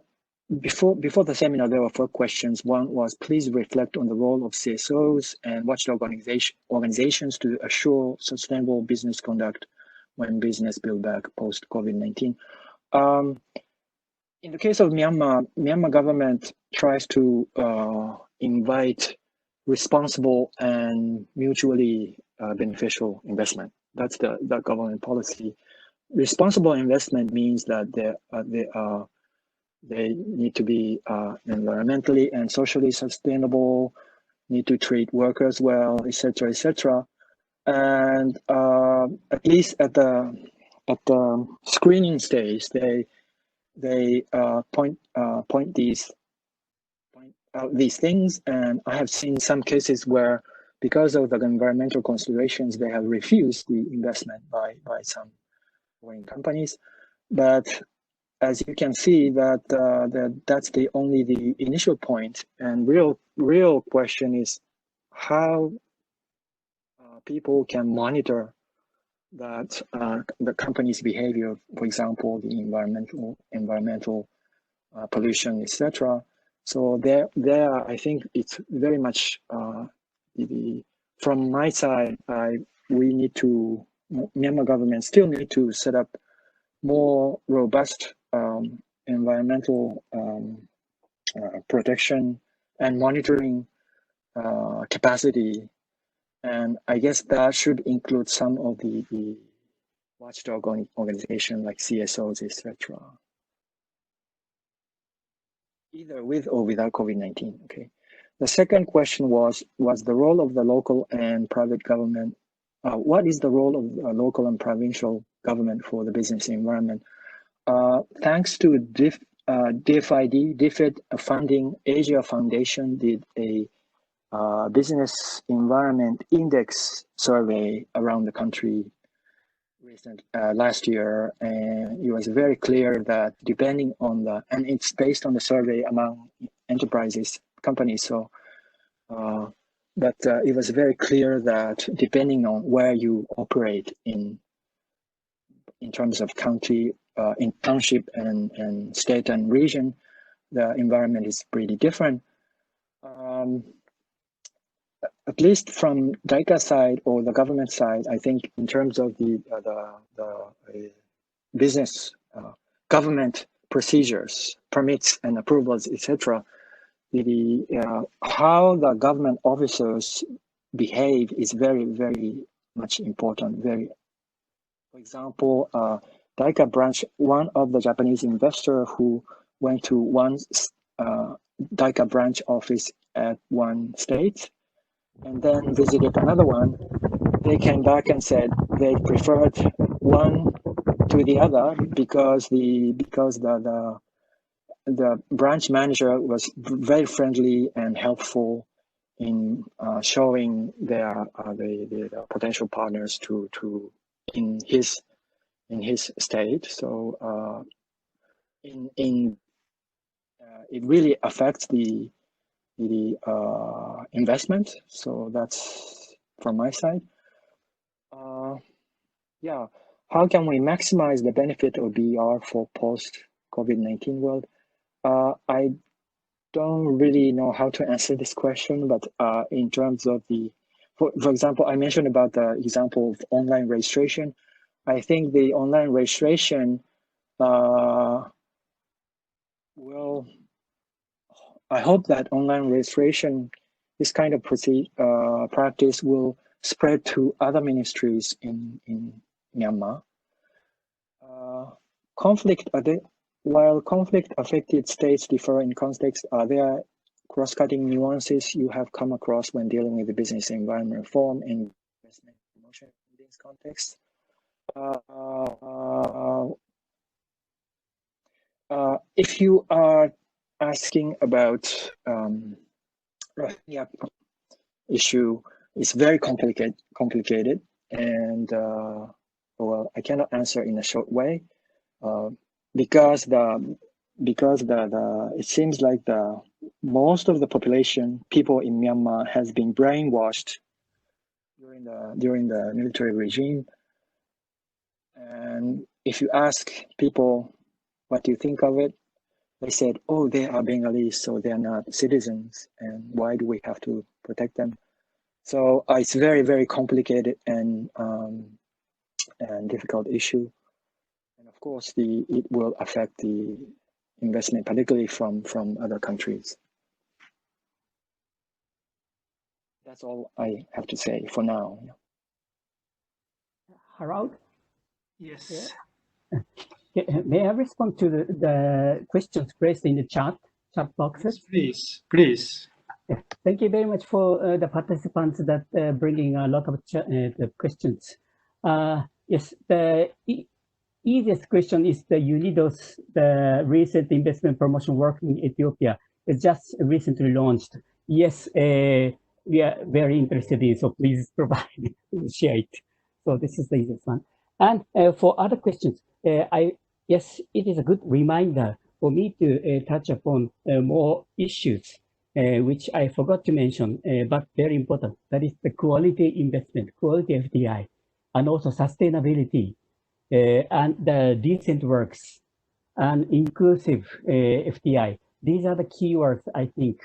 before the seminar, there were 4 questions. One was, please reflect on the role of CSOs and watchdog organizations to assure sustainable business conduct when business build back post COVID-19. In the case of Myanmar government tries to invite responsible and mutually beneficial investment. That's the government policy. Responsible investment means that they need to be environmentally and socially sustainable, need to treat workers well, etc., etc. And at least at the screening stage, they point out these things, and I have seen some cases where, because of the environmental considerations, they have refused the investment by some foreign companies. But as you can see, that's only the initial point, and real question is how people can monitor that the company's behavior, for example, the environmental pollution, etc. So there, I think it's very much from my side. Myanmar government still need to set up more robust environmental protection and monitoring capacity, and I guess that should include some of the watchdog organization like CSOs, etc. Either with or without COVID-19. Okay. The second question was the role of the local and private government. What is the role of local and provincial government for the business environment? Thanks to DFID funding, Asia Foundation did a business environment index survey around the country last year, and it was very clear that depending on and it's based on the survey among enterprises, companies. So, but it was very clear that depending on where you operate in terms of county, in township and state and region, the environment is pretty different. At least from JICA side or the government side, I think in terms of the business government procedures, permits and approvals, etc., how the government officers behave is very, very much important. For example, JICA branch, one of the Japanese investor who went to one JICA branch office at one state and then visited another one, they came back and said they preferred one to the other because the branch manager was very friendly and helpful in showing their the potential partners to in his state. So it really affects the investment. So that's from my side. Yeah, how can we maximize the benefit of BER for post COVID-19 world? I don't really know how to answer this question, but in terms of for example, I mentioned about the example of online registration. I think the online registration I hope that online registration, this kind of practice will spread to other ministries in Myanmar. While conflict-affected states differ in context, are there cross-cutting nuances you have come across when dealing with the business environment reform and investment promotion in this context? If you are asking about Rohingya issue, is very complicated, and well, I cannot answer in a short way, because it seems like most of the population, people in Myanmar, has been brainwashed during the military regime. And if you ask people, what do you think of it? They said, oh, they are Bengalis, so they are not citizens, and why do we have to protect them? So it's very, very complicated and difficult issue. And of course, it will affect the investment, particularly from other countries. That's all I have to say for now. Harald? Yes. May I respond to the questions placed in the chat boxes? Please, please. Thank you very much for the participants that bringing a lot of the questions. Yes, the easiest question is the UNIDOS, the recent investment promotion work in Ethiopia. It's just recently launched. Yes, we are very interested in, so please provide, share it. So this is the easiest one. And for other questions, yes, it is a good reminder for me to touch upon more issues which I forgot to mention, but very important. That is the quality investment, quality FDI, and also sustainability, and the decent works, and inclusive FDI. These are the keywords, I think,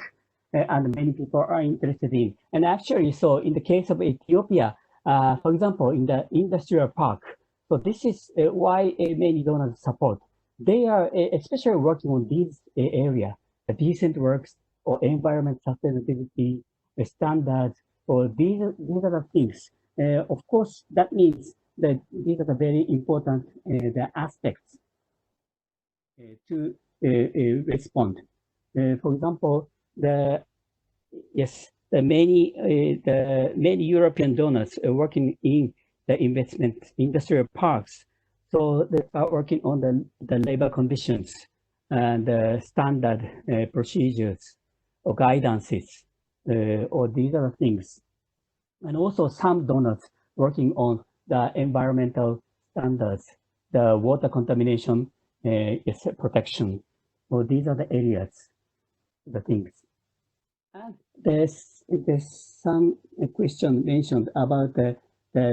and many people are interested in. And actually, so in the case of Ethiopia, for example, in the industrial park, so this is why many donors support. They are especially working on these area, the decent works, or environment sustainability standards, or these are the things. Of course, that means that these are the very important the aspects to respond. For example, the many European donors are working in the investment industrial parks, so they are working on the labor conditions and the standard procedures or guidances, or these are the things. And also some donors working on the environmental standards, the water contamination protection. So these are the areas, the things. And there's some question mentioned about the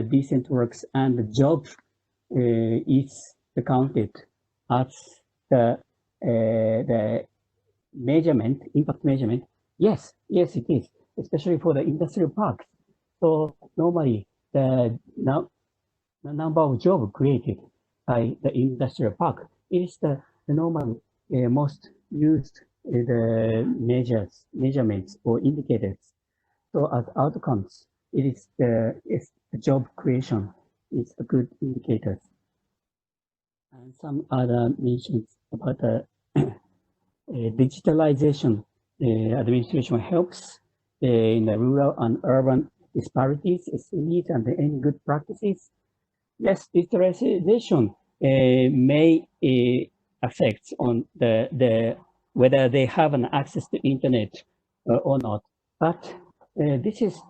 decent works, and the job is counted as the measurement, impact measurement. Yes, it is, especially for the industrial parks. So normally the number of jobs created by the industrial park is the normal most used the measurements or indicators. So as outcomes, it is the job creation is a good indicator. And some other mentions about the digitalization. The administration helps in the rural and urban disparities, SMEs, and any good practices. Yes, digitalization may affect on the whether they have an access to internet or not. But this is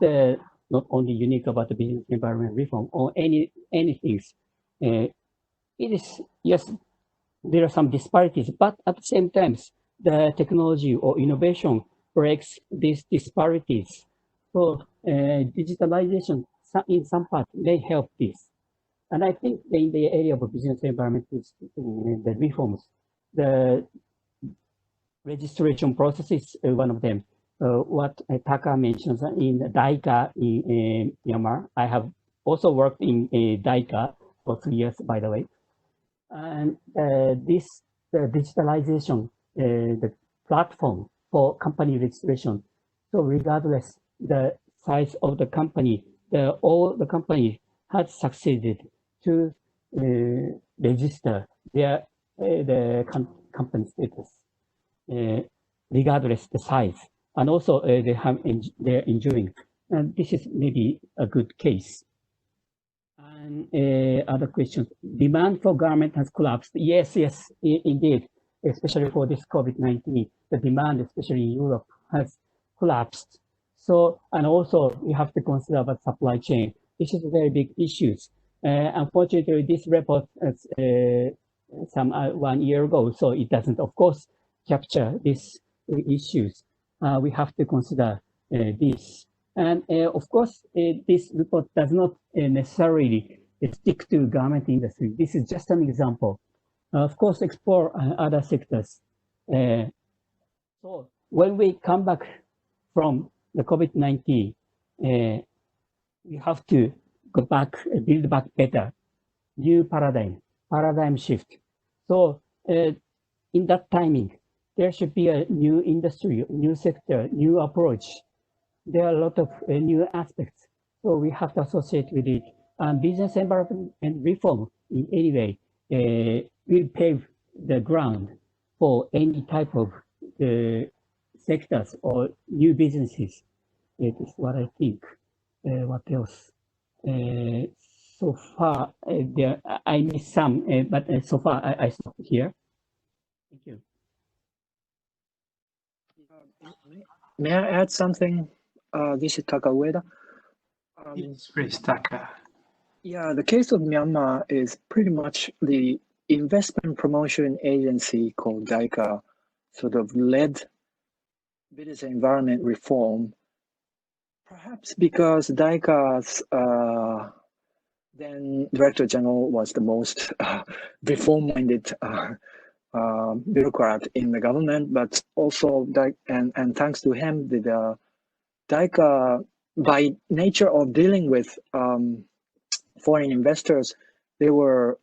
not only unique about the business environment reform or anything. It is, yes, there are some disparities, but at the same time, the technology or innovation breaks these disparities. So digitalization in some part may help this. And I think in the area of business environment, the reforms, the registration process is one of them. What Taka mentions in JICA in Myanmar. I have also worked in JICA for 3 years, by the way. And the digitalization, the platform for company registration. So regardless the size of the company, all the company has succeeded to register their company status, regardless the size, and also they're enjoying. And this is maybe a good case. And other questions. Demand for garment has collapsed. Yes, indeed. Especially for this COVID-19, the demand, especially in Europe, has collapsed. So, and also we have to consider about supply chain. This is a very big issue. Unfortunately, this report is some 1 year ago, so it doesn't, of course, capture these issues. We have to consider this. And of course, this report does not necessarily stick to garment industry. This is just an example. Of course, explore other sectors. So when we come back from the COVID-19, we have to go back, build back better, new paradigm shift. So in that timing, there should be a new industry, new sector, new approach. There are a lot of new aspects. So we have to associate with it. Business environment and reform in any way will pave the ground for any type of sectors or new businesses. It is what I think. What else? So far, I missed some, but so far I stop here. Thank you. May I add something? This is Ueda. Yes, please, Taka. Yeah, the case of Myanmar is pretty much the investment promotion agency called JICA sort of led business environment reform, perhaps because JICA's then Director General was the most reform-minded bureaucrat in the government, but also and thanks to him, the JICA, by nature of dealing with foreign investors, they are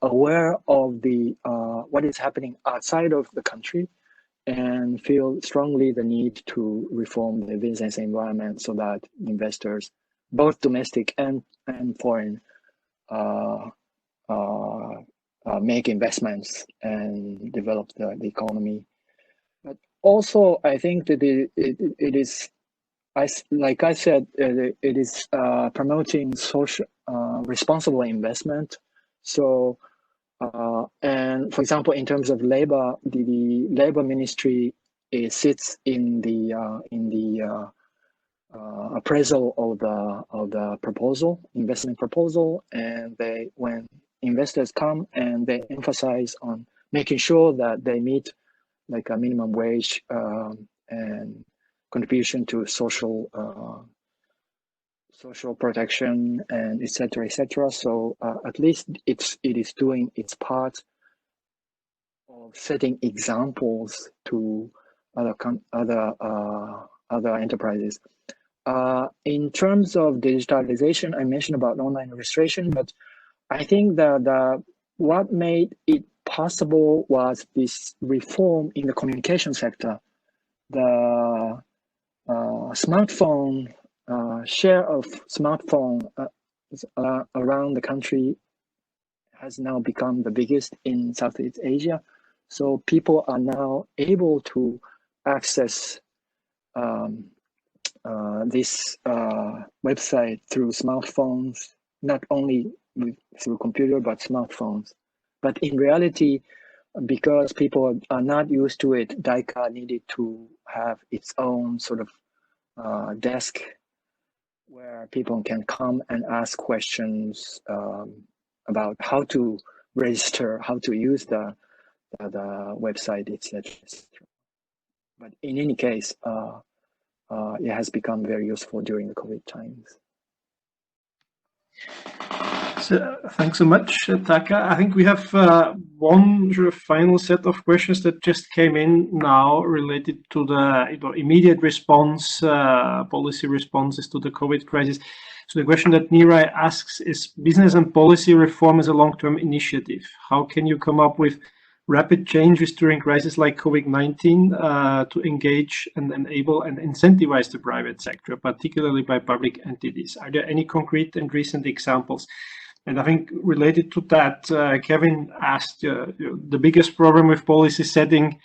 aware of the what is happening outside of the country, and feel strongly the need to reform the business environment so that investors, both domestic and foreign, make investments and develop the economy. But also, I think that it is, like I said, it is promoting social responsible investment. So, and for example, in terms of labor, the labor ministry sits in the appraisal of the proposal, investment proposal, and when investors come and they emphasize on making sure that they meet like a minimum wage and contribution to social protection and etc. So at least it is doing its part of setting examples to other enterprises. In terms of digitalization, I mentioned about online registration, but I think that what made it possible was this reform in the communication sector. The smartphone share of smartphone around the country has now become the biggest in Southeast Asia. So people are now able to access this website through smartphones, not only through computer, but smartphones. But in reality, because people are not used to it, JICA needed to have its own sort of desk where people can come and ask questions about how to register, how to use the website, etc. But in any case, it has become very useful during the COVID times. So, thanks so much, Taka. I think we have one sort of final set of questions that just came in now related to the immediate response, policy responses to the COVID crisis. So the question that Nirai asks is, business and policy reform is a long-term initiative. How can you come up with rapid changes during crises like COVID-19 to engage and enable and incentivize the private sector, particularly by public entities? Are there any concrete and recent examples? And I think related to that, Kevin asked, the biggest problem with policy setting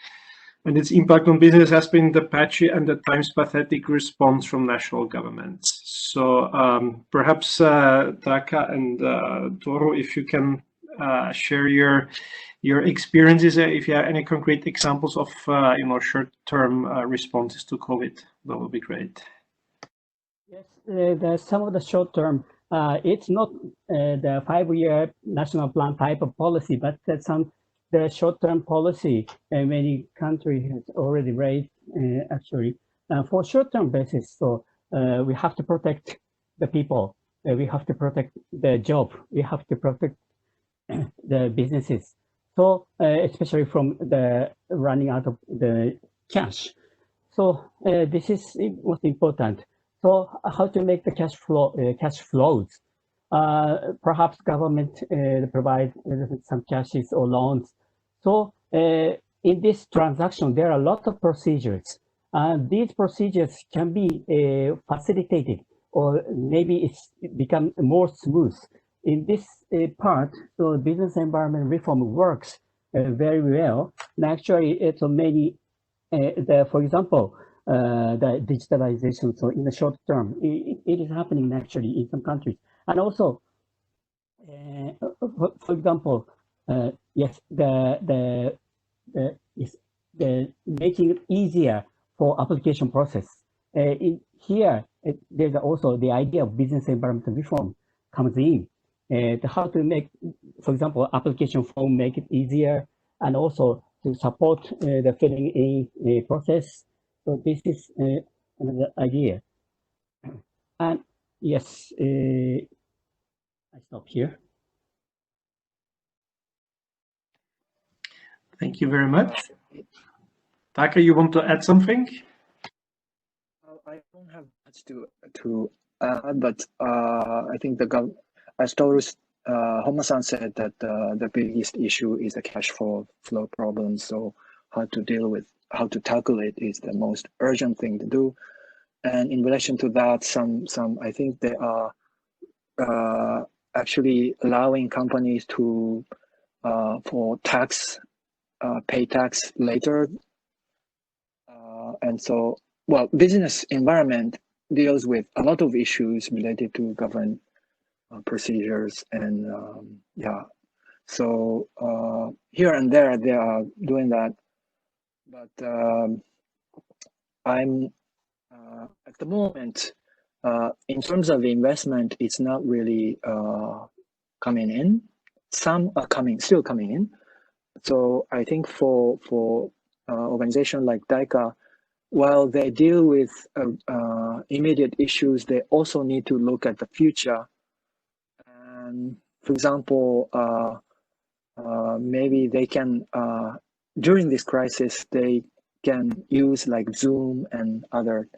and its impact on business has been the patchy and at times pathetic response from national governments. So perhaps Taka and Toru, if you can share your experiences, if you have any concrete examples of short-term responses to COVID, that would be great. Yes, there's some of the short-term it's not the 5-year national plan type of policy, but the short-term policy many countries has already raised actually for short-term basis. So we have to protect the people, we have to protect the job, we have to protect the businesses. So especially from the running out of the cash. So this is most important. So how to make the cash flows? Perhaps government provide some cashes or loans. So in this transaction, there are a lot of procedures. These procedures can be facilitated, or maybe it's become more smooth. In this part, so business environment reform works very well. And actually, it's many, for example, the digitalization. So in the short term, it is happening actually in some countries. And also, for example, yes, the making it easier for application process. Here, there's also the idea of business environment reform comes in. How to make, for example, application form, make it easier, and also to support the filling in process. So this is another idea. And yes, I stop here. Thank you very much. Taka, you want to add something? I don't have much to add, but I think as Toru Homma-san said, that the biggest issue is the cash flow problem. So how to tackle it is the most urgent thing to do. And in relation to that, I think they are actually allowing companies to for tax pay tax later. And so, well, business environment deals with a lot of issues related to government procedures, and yeah, so here and there they are doing that, but I'm at the moment in terms of investment, it's not really coming in. Some are still coming in. So I think for organization like JICA, while they deal with immediate issues, they also need to look at the future. And for example, maybe they can, during this crisis, they can use like Zoom and other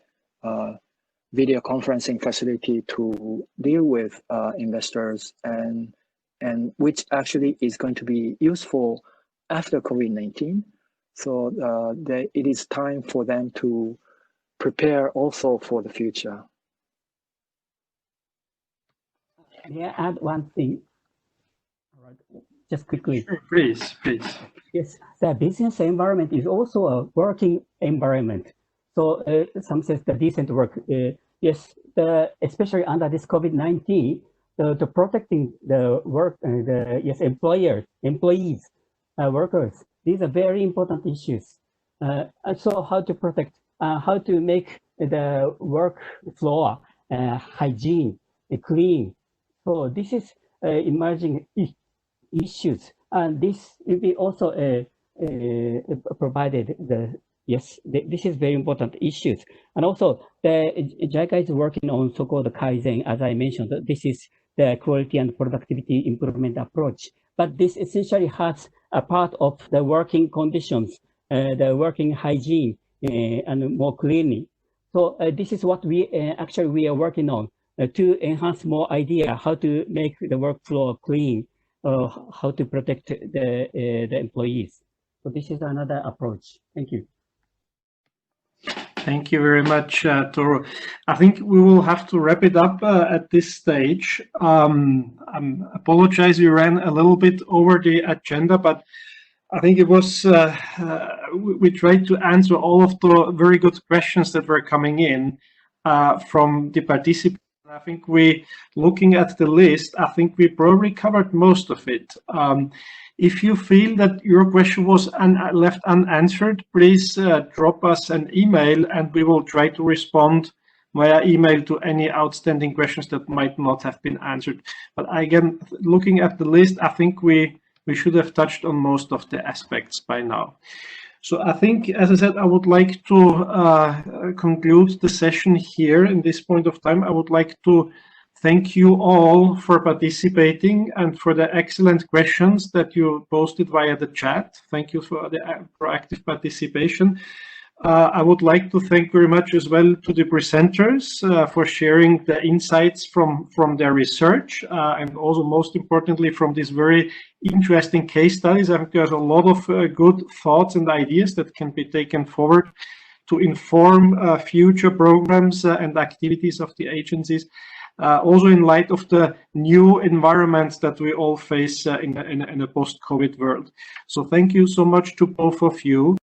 video conferencing facility to deal with investors, and which actually is going to be useful after COVID-19. So it is time for them to prepare also for the future. May I add one thing? Just quickly. Sure, please. Yes, the business environment is also a working environment. So some says the decent work. Yes, especially under this COVID-19, the protecting the work, employees, workers. These are very important issues. And so how to protect, how to make the work floor hygiene, clean. So this is emerging issues, and this will be also provided this is very important issues. And also the JICA is working on so-called Kaizen, as I mentioned. This is the quality and productivity improvement approach. But this essentially has a part of the working conditions, the working hygiene, and more cleanly. So this is what we are working on to enhance more idea how to make the workflow clean, how to protect the employees. So this is another approach. Thank you. Thank you very much, Toru. I think we will have to wrap it up at this stage. I apologize, we ran a little bit over the agenda, but I think it was, we tried to answer all of the very good questions that were coming in from the participants. I think looking at the list, I think we probably covered most of it. If you feel that your question was left unanswered, please drop us an email and we will try to respond via email to any outstanding questions that might not have been answered. But again, looking at the list, I think we should have touched on most of the aspects by now. So I think, as I said, I would like to conclude the session here. In this point of time, I would like to thank you all for participating and for the excellent questions that you posted via the chat. Thank you for the proactive participation. I would like to thank very much as well to the presenters for sharing the insights from their research and also most importantly from these very interesting case studies. I think there's a lot of good thoughts and ideas that can be taken forward to inform future programs and activities of the agencies. Also in light of the new environments that we all face in a post-COVID world. So thank you so much to both of you.